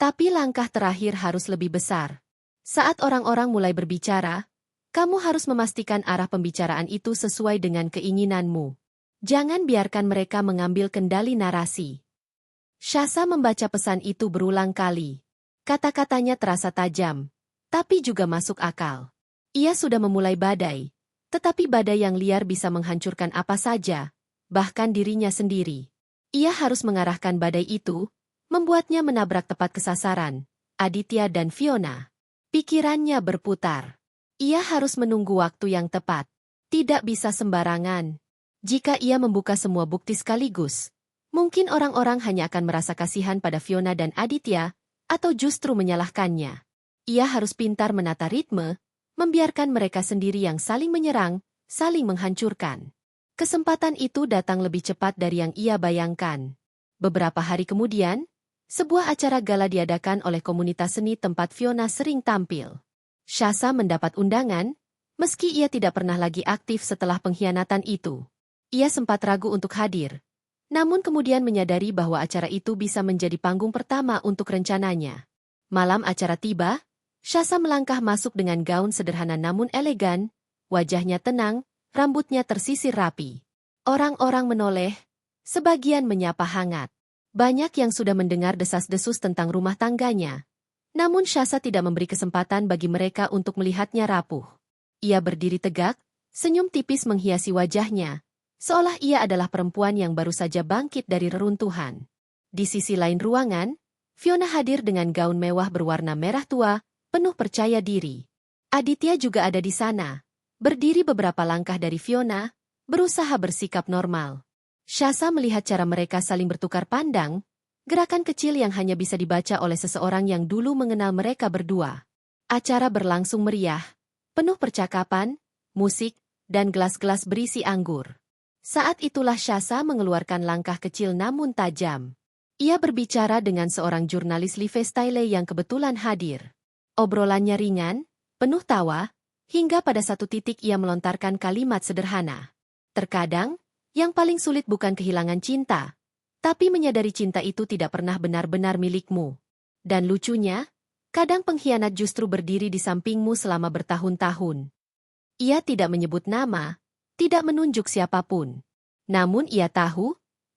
Tapi langkah terakhir harus lebih besar. Saat orang-orang mulai berbicara, kamu harus memastikan arah pembicaraan itu sesuai dengan keinginanmu. Jangan biarkan mereka mengambil kendali narasi. Shasa membaca pesan itu berulang kali. Kata-katanya terasa tajam, tapi juga masuk akal. Ia sudah memulai badai, tetapi badai yang liar bisa menghancurkan apa saja, bahkan dirinya sendiri. Ia harus mengarahkan badai itu, membuatnya menabrak tepat ke sasaran, Aditya dan Fiona. Pikirannya berputar. Ia harus menunggu waktu yang tepat. Tidak bisa sembarangan. Jika ia membuka semua bukti sekaligus, mungkin orang-orang hanya akan merasa kasihan pada Fiona dan Aditya, atau justru menyalahkannya. Ia harus pintar menata ritme, membiarkan mereka sendiri yang saling menyerang, saling menghancurkan. Kesempatan itu datang lebih cepat dari yang ia bayangkan. Beberapa hari kemudian, sebuah acara gala diadakan oleh komunitas seni tempat Fiona sering tampil. Shasa mendapat undangan, meski ia tidak pernah lagi aktif setelah pengkhianatan itu. Ia sempat ragu untuk hadir, namun kemudian menyadari bahwa acara itu bisa menjadi panggung pertama untuk rencananya. Malam acara tiba, Shasa melangkah masuk dengan gaun sederhana namun elegan, wajahnya tenang, rambutnya tersisir rapi. Orang-orang menoleh, sebagian menyapa hangat. Banyak yang sudah mendengar desas-desus tentang rumah tangganya. Namun Shasa tidak memberi kesempatan bagi mereka untuk melihatnya rapuh. Ia berdiri tegak, senyum tipis menghiasi wajahnya, seolah ia adalah perempuan yang baru saja bangkit dari reruntuhan. Di sisi lain ruangan, Fiona hadir dengan gaun mewah berwarna merah tua, penuh percaya diri. Aditya juga ada di sana, berdiri beberapa langkah dari Fiona, berusaha bersikap normal. Shasa melihat cara mereka saling bertukar pandang, gerakan kecil yang hanya bisa dibaca oleh seseorang yang dulu mengenal mereka berdua. Acara berlangsung meriah, penuh percakapan, musik, dan gelas-gelas berisi anggur. Saat itulah Shasa mengeluarkan langkah kecil namun tajam. Ia berbicara dengan seorang jurnalis Live Style yang kebetulan hadir. Obrolannya ringan, penuh tawa, hingga pada satu titik ia melontarkan kalimat sederhana. Terkadang, yang paling sulit bukan kehilangan cinta, tapi menyadari cinta itu tidak pernah benar-benar milikmu. Dan lucunya, kadang pengkhianat justru berdiri di sampingmu selama bertahun-tahun. Ia tidak menyebut nama, tidak menunjuk siapapun. Namun ia tahu,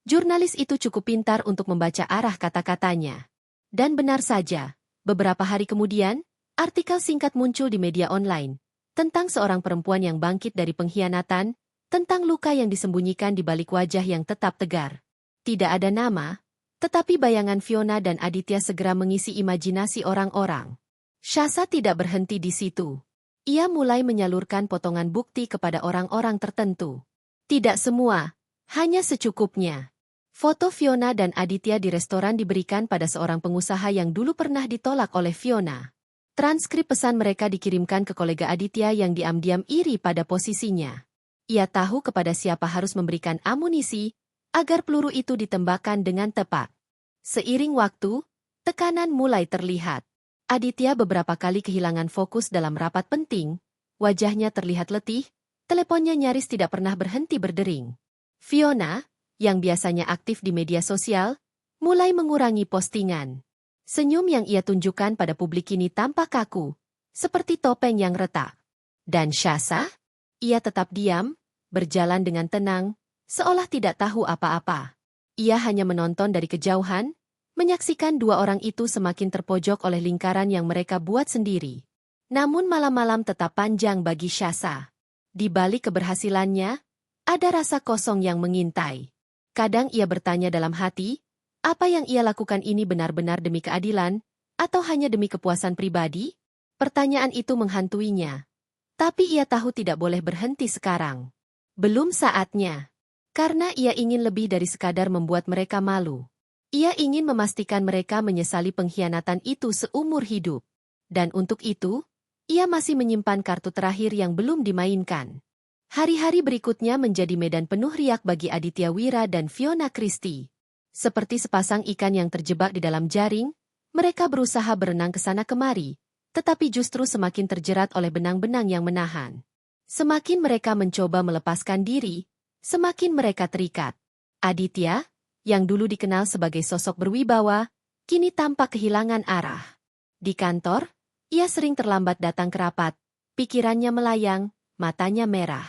jurnalis itu cukup pintar untuk membaca arah kata-katanya. Dan benar saja, beberapa hari kemudian, artikel singkat muncul di media online, tentang seorang perempuan yang bangkit dari pengkhianatan, tentang luka yang disembunyikan di balik wajah yang tetap tegar. Tidak ada nama, tetapi bayangan Fiona dan Aditya segera mengisi imajinasi orang-orang. Shasa tidak berhenti di situ. Ia mulai menyalurkan potongan bukti kepada orang-orang tertentu. Tidak semua, hanya secukupnya. Foto Fiona dan Aditya di restoran diberikan pada seorang pengusaha yang dulu pernah ditolak oleh Fiona. Transkrip pesan mereka dikirimkan ke kolega Aditya yang diam-diam iri pada posisinya. Ia tahu kepada siapa harus memberikan amunisi, agar peluru itu ditembakkan dengan tepat. Seiring waktu, tekanan mulai terlihat. Aditya beberapa kali kehilangan fokus dalam rapat penting, wajahnya terlihat letih, teleponnya nyaris tidak pernah berhenti berdering. Fiona, yang biasanya aktif di media sosial, mulai mengurangi postingan. Senyum yang ia tunjukkan pada publik kini tampak kaku, seperti topeng yang retak. Dan Syasa? Ia tetap diam, berjalan dengan tenang, seolah tidak tahu apa-apa. Ia hanya menonton dari kejauhan, menyaksikan dua orang itu semakin terpojok oleh lingkaran yang mereka buat sendiri. Namun malam-malam tetap panjang bagi Syasa. Di balik keberhasilannya, ada rasa kosong yang mengintai. Kadang ia bertanya dalam hati, apa yang ia lakukan ini benar-benar demi keadilan, atau hanya demi kepuasan pribadi? Pertanyaan itu menghantuinya. Tapi ia tahu tidak boleh berhenti sekarang. Belum saatnya. Karena ia ingin lebih dari sekadar membuat mereka malu. Ia ingin memastikan mereka menyesali pengkhianatan itu seumur hidup. Dan untuk itu, ia masih menyimpan kartu terakhir yang belum dimainkan. Hari-hari berikutnya menjadi medan penuh riak bagi Aditya Wira dan Fiona Christie. Seperti sepasang ikan yang terjebak di dalam jaring, mereka berusaha berenang ke sana kemari, tetapi justru semakin terjerat oleh benang-benang yang menahan. Semakin mereka mencoba melepaskan diri, semakin mereka terikat. Aditya, yang dulu dikenal sebagai sosok berwibawa, kini tampak kehilangan arah. Di kantor, ia sering terlambat datang ke rapat, pikirannya melayang, matanya merah.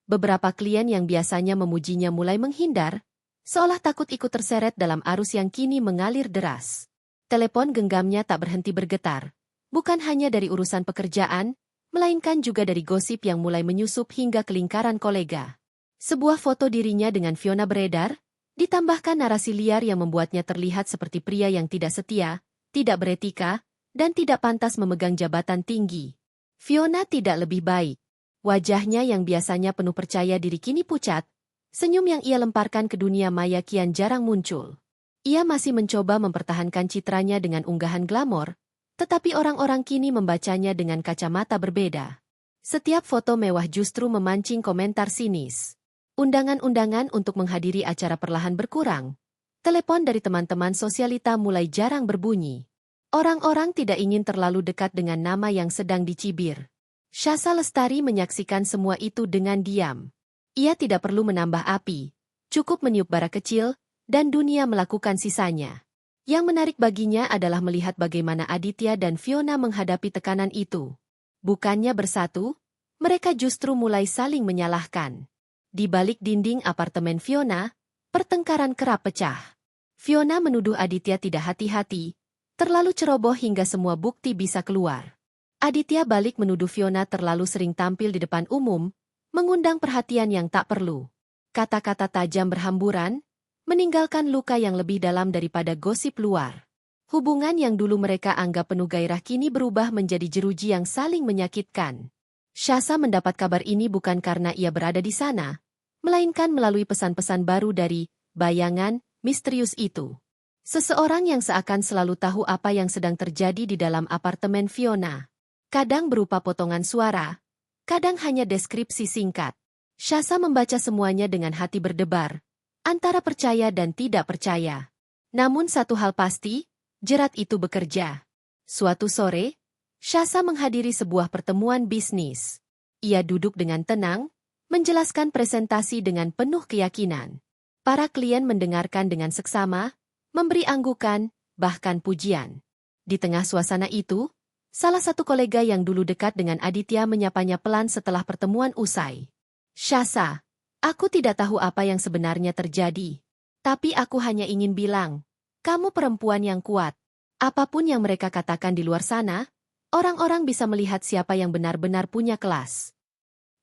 Beberapa klien yang biasanya memujinya mulai menghindar, seolah takut ikut terseret dalam arus yang kini mengalir deras. Telepon genggamnya tak berhenti bergetar. Bukan hanya dari urusan pekerjaan, melainkan juga dari gosip yang mulai menyusup hingga ke lingkaran kolega. Sebuah foto dirinya dengan Fiona beredar, ditambahkan narasi liar yang membuatnya terlihat seperti pria yang tidak setia, tidak beretika, dan tidak pantas memegang jabatan tinggi. Fiona tidak lebih baik. Wajahnya yang biasanya penuh percaya diri kini pucat, senyum yang ia lemparkan ke dunia maya kian jarang muncul. Ia masih mencoba mempertahankan citranya dengan unggahan glamor, tetapi orang-orang kini membacanya dengan kacamata berbeda. Setiap foto mewah justru memancing komentar sinis. Undangan-undangan untuk menghadiri acara perlahan berkurang. Telepon dari teman-teman sosialita mulai jarang berbunyi. Orang-orang tidak ingin terlalu dekat dengan nama yang sedang dicibir. Syasa Lestari menyaksikan semua itu dengan diam. Ia tidak perlu menambah api, cukup meniup bara kecil, dan dunia melakukan sisanya. Yang menarik baginya adalah melihat bagaimana Aditya dan Fiona menghadapi tekanan itu. Bukannya bersatu, mereka justru mulai saling menyalahkan. Di balik dinding apartemen Fiona, pertengkaran kerap pecah. Fiona menuduh Aditya tidak hati-hati, terlalu ceroboh hingga semua bukti bisa keluar. Aditya balik menuduh Fiona terlalu sering tampil di depan umum, mengundang perhatian yang tak perlu. Kata-kata tajam berhamburan, meninggalkan luka yang lebih dalam daripada gosip luar. Hubungan yang dulu mereka anggap penuh gairah kini berubah menjadi jeruji yang saling menyakitkan. Syasa mendapat kabar ini bukan karena ia berada di sana, melainkan melalui pesan-pesan baru dari bayangan misterius itu. Seseorang yang seakan selalu tahu apa yang sedang terjadi di dalam apartemen Fiona. Kadang berupa potongan suara, kadang hanya deskripsi singkat. Syasa membaca semuanya dengan hati berdebar, antara percaya dan tidak percaya. Namun satu hal pasti, jerat itu bekerja. Suatu sore, Syasa menghadiri sebuah pertemuan bisnis. Ia duduk dengan tenang, menjelaskan presentasi dengan penuh keyakinan. Para klien mendengarkan dengan seksama, memberi anggukan, bahkan pujian. Di tengah suasana itu, salah satu kolega yang dulu dekat dengan Aditya menyapanya pelan setelah pertemuan usai. Syasa, aku tidak tahu apa yang sebenarnya terjadi. Tapi aku hanya ingin bilang, kamu perempuan yang kuat. Apapun yang mereka katakan di luar sana, orang-orang bisa melihat siapa yang benar-benar punya kelas.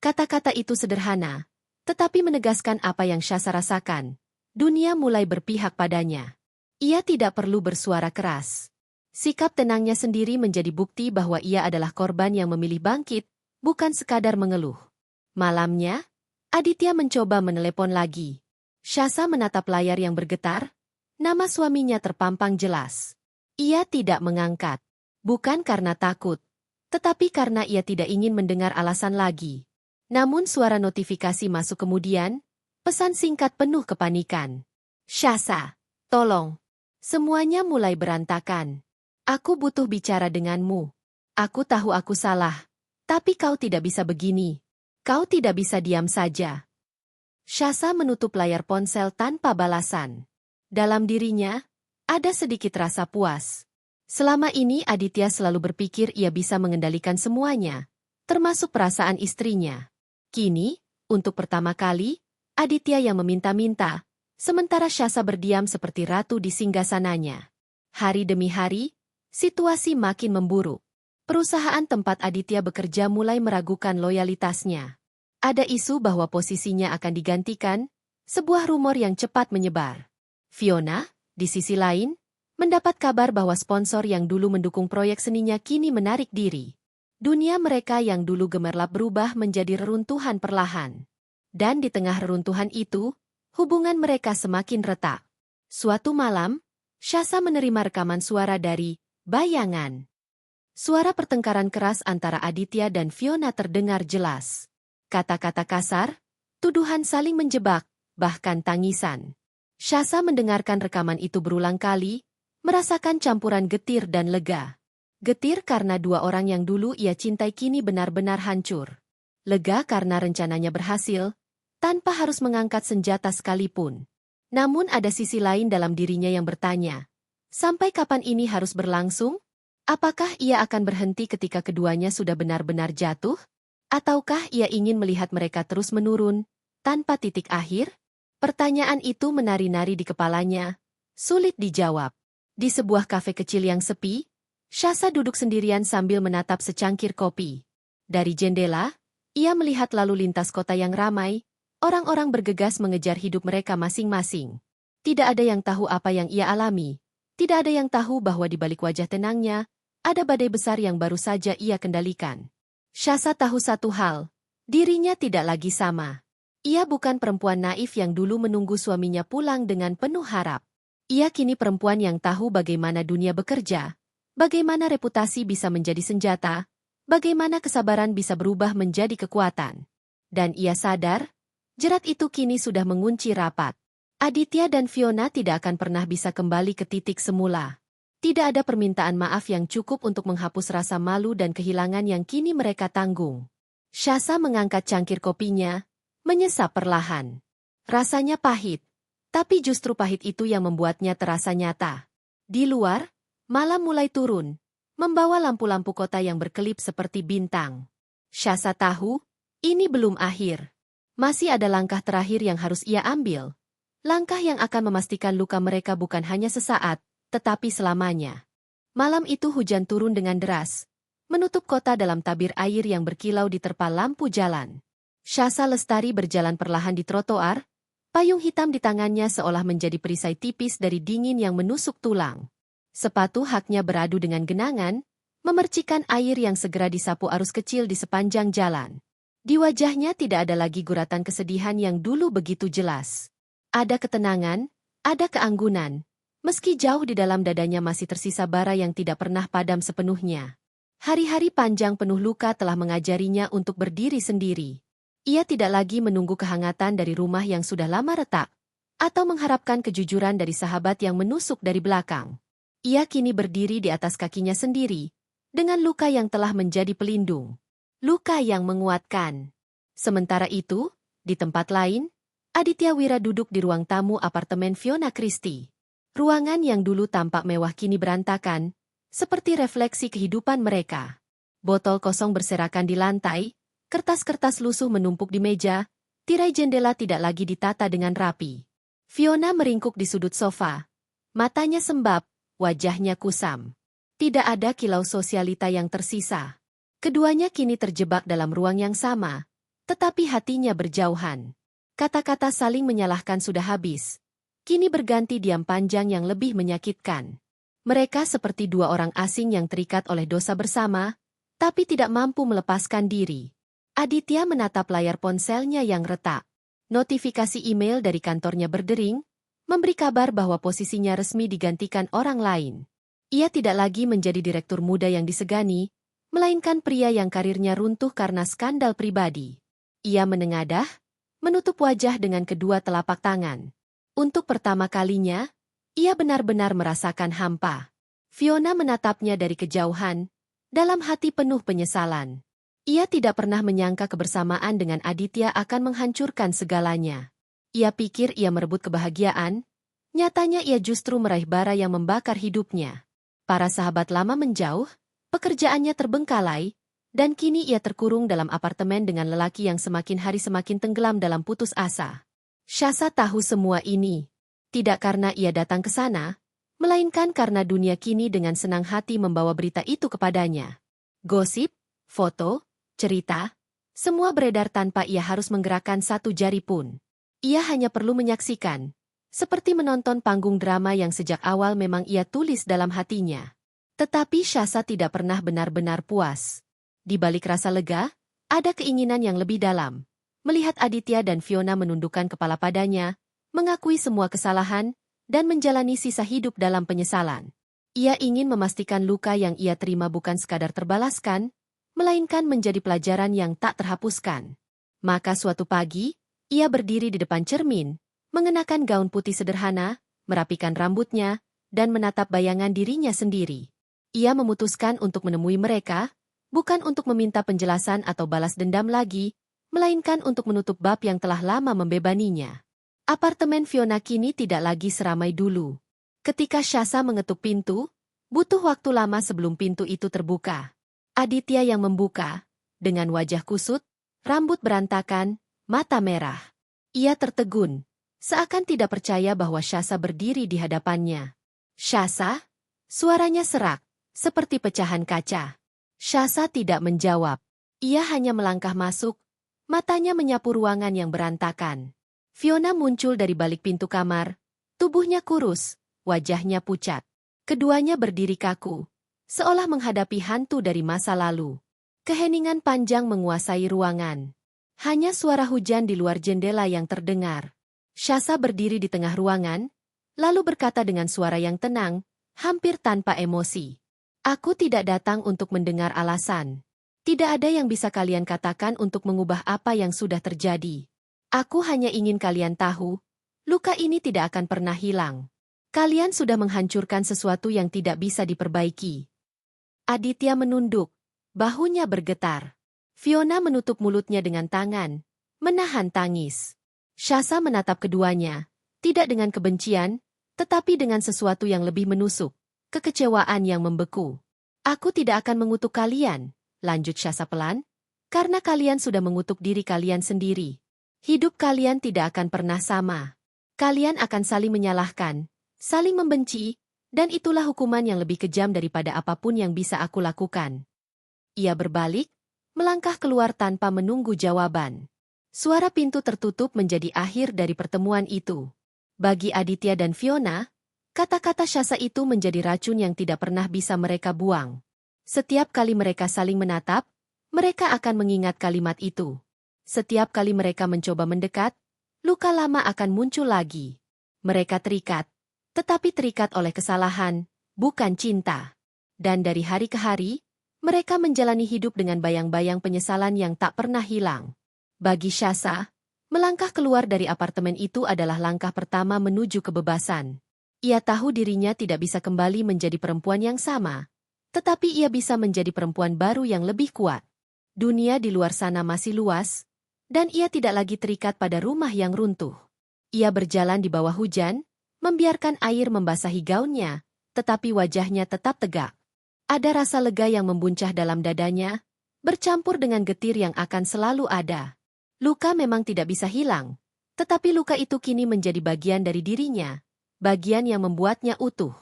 Kata-kata itu sederhana, tetapi menegaskan apa yang Syasa rasakan. Dunia mulai berpihak padanya. Ia tidak perlu bersuara keras. Sikap tenangnya sendiri menjadi bukti bahwa ia adalah korban yang memilih bangkit, bukan sekadar mengeluh. Malamnya, Aditya mencoba menelepon lagi. Syasa menatap layar yang bergetar. Nama suaminya terpampang jelas. Ia tidak mengangkat. Bukan karena takut, tetapi karena ia tidak ingin mendengar alasan lagi. Namun suara notifikasi masuk kemudian, pesan singkat penuh kepanikan. Syasa, tolong. Semuanya mulai berantakan. Aku butuh bicara denganmu. Aku tahu aku salah, tapi kau tidak bisa begini. Kau tidak bisa diam saja. Syasa menutup layar ponsel tanpa balasan. Dalam dirinya, ada sedikit rasa puas. Selama ini Aditya selalu berpikir ia bisa mengendalikan semuanya. termasuk perasaan istrinya. Kini, untuk pertama kali, Aditya yang meminta-minta, sementara Syasa berdiam seperti ratu di singgasananya. Hari demi hari, situasi makin memburuk. Perusahaan tempat Aditya bekerja mulai meragukan loyalitasnya. Ada isu bahwa posisinya akan digantikan, sebuah rumor yang cepat menyebar. Fiona, di sisi lain, mendapat kabar bahwa sponsor yang dulu mendukung proyek seninya kini menarik diri. Dunia mereka yang dulu gemerlap berubah menjadi reruntuhan perlahan. Dan di tengah reruntuhan itu, hubungan mereka semakin retak. Suatu malam, Syasa menerima rekaman suara dari bayangan. Suara pertengkaran keras antara Aditya dan Fiona terdengar jelas. Kata-kata kasar, tuduhan saling menjebak, bahkan tangisan. Syasa mendengarkan rekaman itu berulang kali, merasakan campuran getir dan lega. Getir karena dua orang yang dulu ia cintai kini benar-benar hancur. Lega karena rencananya berhasil, tanpa harus mengangkat senjata sekalipun. Namun ada sisi lain dalam dirinya yang bertanya, sampai kapan ini harus berlangsung? Apakah ia akan berhenti ketika keduanya sudah benar-benar jatuh? Ataukah ia ingin melihat mereka terus menurun, tanpa titik akhir? Pertanyaan itu menari-nari di kepalanya, sulit dijawab. Di sebuah kafe kecil yang sepi, Syasa duduk sendirian sambil menatap secangkir kopi. Dari jendela, ia melihat lalu lintas kota yang ramai, orang-orang bergegas mengejar hidup mereka masing-masing. Tidak ada yang tahu apa yang ia alami. Tidak ada yang tahu bahwa di balik wajah tenangnya, ada badai besar yang baru saja ia kendalikan. Syasa tahu satu hal, dirinya tidak lagi sama. Ia bukan perempuan naif yang dulu menunggu suaminya pulang dengan penuh harap. Ia kini perempuan yang tahu bagaimana dunia bekerja, bagaimana reputasi bisa menjadi senjata, bagaimana kesabaran bisa berubah menjadi kekuatan. Dan ia sadar, jerat itu kini sudah mengunci rapat. Aditya dan Fiona tidak akan pernah bisa kembali ke titik semula. Tidak ada permintaan maaf yang cukup untuk menghapus rasa malu dan kehilangan yang kini mereka tanggung. Syasa mengangkat cangkir kopinya, menyesap perlahan. Rasanya pahit, tapi justru pahit itu yang membuatnya terasa nyata. Di luar, malam mulai turun, membawa lampu-lampu kota yang berkelip seperti bintang. Syasa tahu, ini belum akhir. Masih ada langkah terakhir yang harus ia ambil. Langkah yang akan memastikan luka mereka bukan hanya sesaat, tetapi selamanya. Malam itu hujan turun dengan deras, menutup kota dalam tabir air yang berkilau di terpal lampu jalan. Syasa Lestari berjalan perlahan di trotoar, payung hitam di tangannya seolah menjadi perisai tipis dari dingin yang menusuk tulang. Sepatu haknya beradu dengan genangan, memercikan air yang segera disapu arus kecil di sepanjang jalan. Di wajahnya tidak ada lagi guratan kesedihan yang dulu begitu jelas. Ada ketenangan, ada keanggunan, meski jauh di dalam dadanya masih tersisa bara yang tidak pernah padam sepenuhnya. Hari-hari panjang penuh luka telah mengajarinya untuk berdiri sendiri. Ia tidak lagi menunggu kehangatan dari rumah yang sudah lama retak, atau mengharapkan kejujuran dari sahabat yang menusuk dari belakang. Ia kini berdiri di atas kakinya sendiri, dengan luka yang telah menjadi pelindung. Luka yang menguatkan. Sementara itu, di tempat lain, Aditya Wira duduk di ruang tamu apartemen Fiona Christie. Ruangan yang dulu tampak mewah kini berantakan, seperti refleksi kehidupan mereka. Botol kosong berserakan di lantai, kertas-kertas lusuh menumpuk di meja, tirai jendela tidak lagi ditata dengan rapi. Fiona meringkuk di sudut sofa. Matanya sembab, wajahnya kusam. Tidak ada kilau sosialita yang tersisa. Keduanya kini terjebak dalam ruang yang sama, tetapi hatinya berjauhan. Kata-kata saling menyalahkan sudah habis. Kini berganti diam panjang yang lebih menyakitkan. Mereka seperti dua orang asing yang terikat oleh dosa bersama, tapi tidak mampu melepaskan diri. Aditya menatap layar ponselnya yang retak. Notifikasi email dari kantornya berdering, memberi kabar bahwa posisinya resmi digantikan orang lain. Ia tidak lagi menjadi direktur muda yang disegani, melainkan pria yang karirnya runtuh karena skandal pribadi. Ia menengadah, menutup wajah dengan kedua telapak tangan. Untuk pertama kalinya, ia benar-benar merasakan hampa. Fiona menatapnya dari kejauhan, dalam hati penuh penyesalan. Ia tidak pernah menyangka kebersamaan dengan Aditya akan menghancurkan segalanya. Ia pikir ia merebut kebahagiaan, nyatanya ia justru meraih bara yang membakar hidupnya. Para sahabat lama menjauh, pekerjaannya terbengkalai, Dan kini ia terkurung dalam apartemen dengan lelaki yang semakin hari semakin tenggelam dalam putus asa. Syahsa tahu semua ini. Tidak karena ia datang ke sana, melainkan karena dunia kini dengan senang hati membawa berita itu kepadanya. Gosip, foto, cerita, semua beredar tanpa ia harus menggerakkan satu jari pun. Ia hanya perlu menyaksikan, seperti menonton panggung drama yang sejak awal memang ia tulis dalam hatinya. Tetapi Syahsa tidak pernah benar-benar puas. Di balik rasa lega, ada keinginan yang lebih dalam. Melihat Aditya dan Fiona menundukkan kepala padanya, mengakui semua kesalahan, dan menjalani sisa hidup dalam penyesalan. Ia ingin memastikan luka yang ia terima bukan sekadar terbalaskan, melainkan menjadi pelajaran yang tak terhapuskan. Maka suatu pagi, ia berdiri di depan cermin, mengenakan gaun putih sederhana, merapikan rambutnya, dan menatap bayangan dirinya sendiri. Ia memutuskan untuk menemui mereka, bukan untuk meminta penjelasan atau balas dendam lagi, melainkan untuk menutup bab yang telah lama membebaninya. Apartemen Fiona kini tidak lagi seramai dulu. Ketika Syahsa mengetuk pintu, butuh waktu lama sebelum pintu itu terbuka. Aditya yang membuka, dengan wajah kusut, rambut berantakan, mata merah. Ia tertegun, seakan tidak percaya bahwa Syahsa berdiri di hadapannya. Syahsa? Suaranya serak, seperti pecahan kaca. Syahsa tidak menjawab. Ia hanya melangkah masuk, matanya menyapu ruangan yang berantakan. Fiona muncul dari balik pintu kamar, tubuhnya kurus, wajahnya pucat. Keduanya berdiri kaku, seolah menghadapi hantu dari masa lalu. Keheningan panjang menguasai ruangan. Hanya suara hujan di luar jendela yang terdengar. Syahsa berdiri di tengah ruangan, lalu berkata dengan suara yang tenang, hampir tanpa emosi. Aku tidak datang untuk mendengar alasan. Tidak ada yang bisa kalian katakan untuk mengubah apa yang sudah terjadi. Aku hanya ingin kalian tahu, luka ini tidak akan pernah hilang. Kalian sudah menghancurkan sesuatu yang tidak bisa diperbaiki. Aditya menunduk, bahunya bergetar. Fiona menutup mulutnya dengan tangan, menahan tangis. Syahsa menatap keduanya, tidak dengan kebencian, tetapi dengan sesuatu yang lebih menusuk. Kekecewaan yang membeku. Aku tidak akan mengutuk kalian, lanjut Syahsa pelan, karena kalian sudah mengutuk diri kalian sendiri. Hidup kalian tidak akan pernah sama. Kalian akan saling menyalahkan, saling membenci, dan itulah hukuman yang lebih kejam daripada apapun yang bisa aku lakukan. Ia berbalik, melangkah keluar tanpa menunggu jawaban. Suara pintu tertutup menjadi akhir dari pertemuan itu. Bagi Aditya dan Fiona, kata-kata Syahsa itu menjadi racun yang tidak pernah bisa mereka buang. Setiap kali mereka saling menatap, mereka akan mengingat kalimat itu. Setiap kali mereka mencoba mendekat, luka lama akan muncul lagi. Mereka terikat, tetapi terikat oleh kesalahan, bukan cinta. Dan dari hari ke hari, mereka menjalani hidup dengan bayang-bayang penyesalan yang tak pernah hilang. Bagi Syahsa, melangkah keluar dari apartemen itu adalah langkah pertama menuju kebebasan. Ia tahu dirinya tidak bisa kembali menjadi perempuan yang sama, tetapi ia bisa menjadi perempuan baru yang lebih kuat. Dunia di luar sana masih luas, dan ia tidak lagi terikat pada rumah yang runtuh. Ia berjalan di bawah hujan, membiarkan air membasahi gaunnya, tetapi wajahnya tetap tegak. Ada rasa lega yang membuncah dalam dadanya, bercampur dengan getir yang akan selalu ada. Luka memang tidak bisa hilang, tetapi luka itu kini menjadi bagian dari dirinya. Bagian yang membuatnya utuh.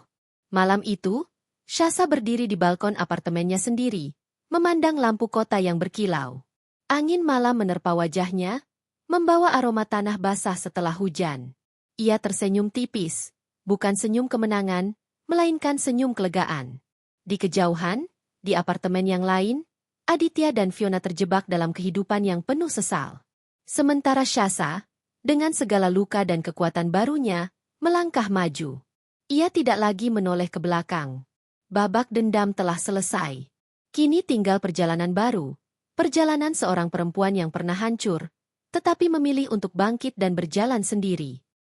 Malam itu, Syahsa berdiri di balkon apartemennya sendiri, memandang lampu kota yang berkilau. Angin malam menerpa wajahnya, membawa aroma tanah basah setelah hujan. Ia tersenyum tipis, bukan senyum kemenangan, melainkan senyum kelegaan. Di kejauhan, di apartemen yang lain, Aditya dan Fiona terjebak dalam kehidupan yang penuh sesal. Sementara Syahsa, dengan segala luka dan kekuatan barunya, melangkah maju. Ia tidak lagi menoleh ke belakang. Babak dendam telah selesai. Kini tinggal perjalanan baru. Perjalanan seorang perempuan yang pernah hancur, tetapi memilih untuk bangkit dan berjalan sendiri.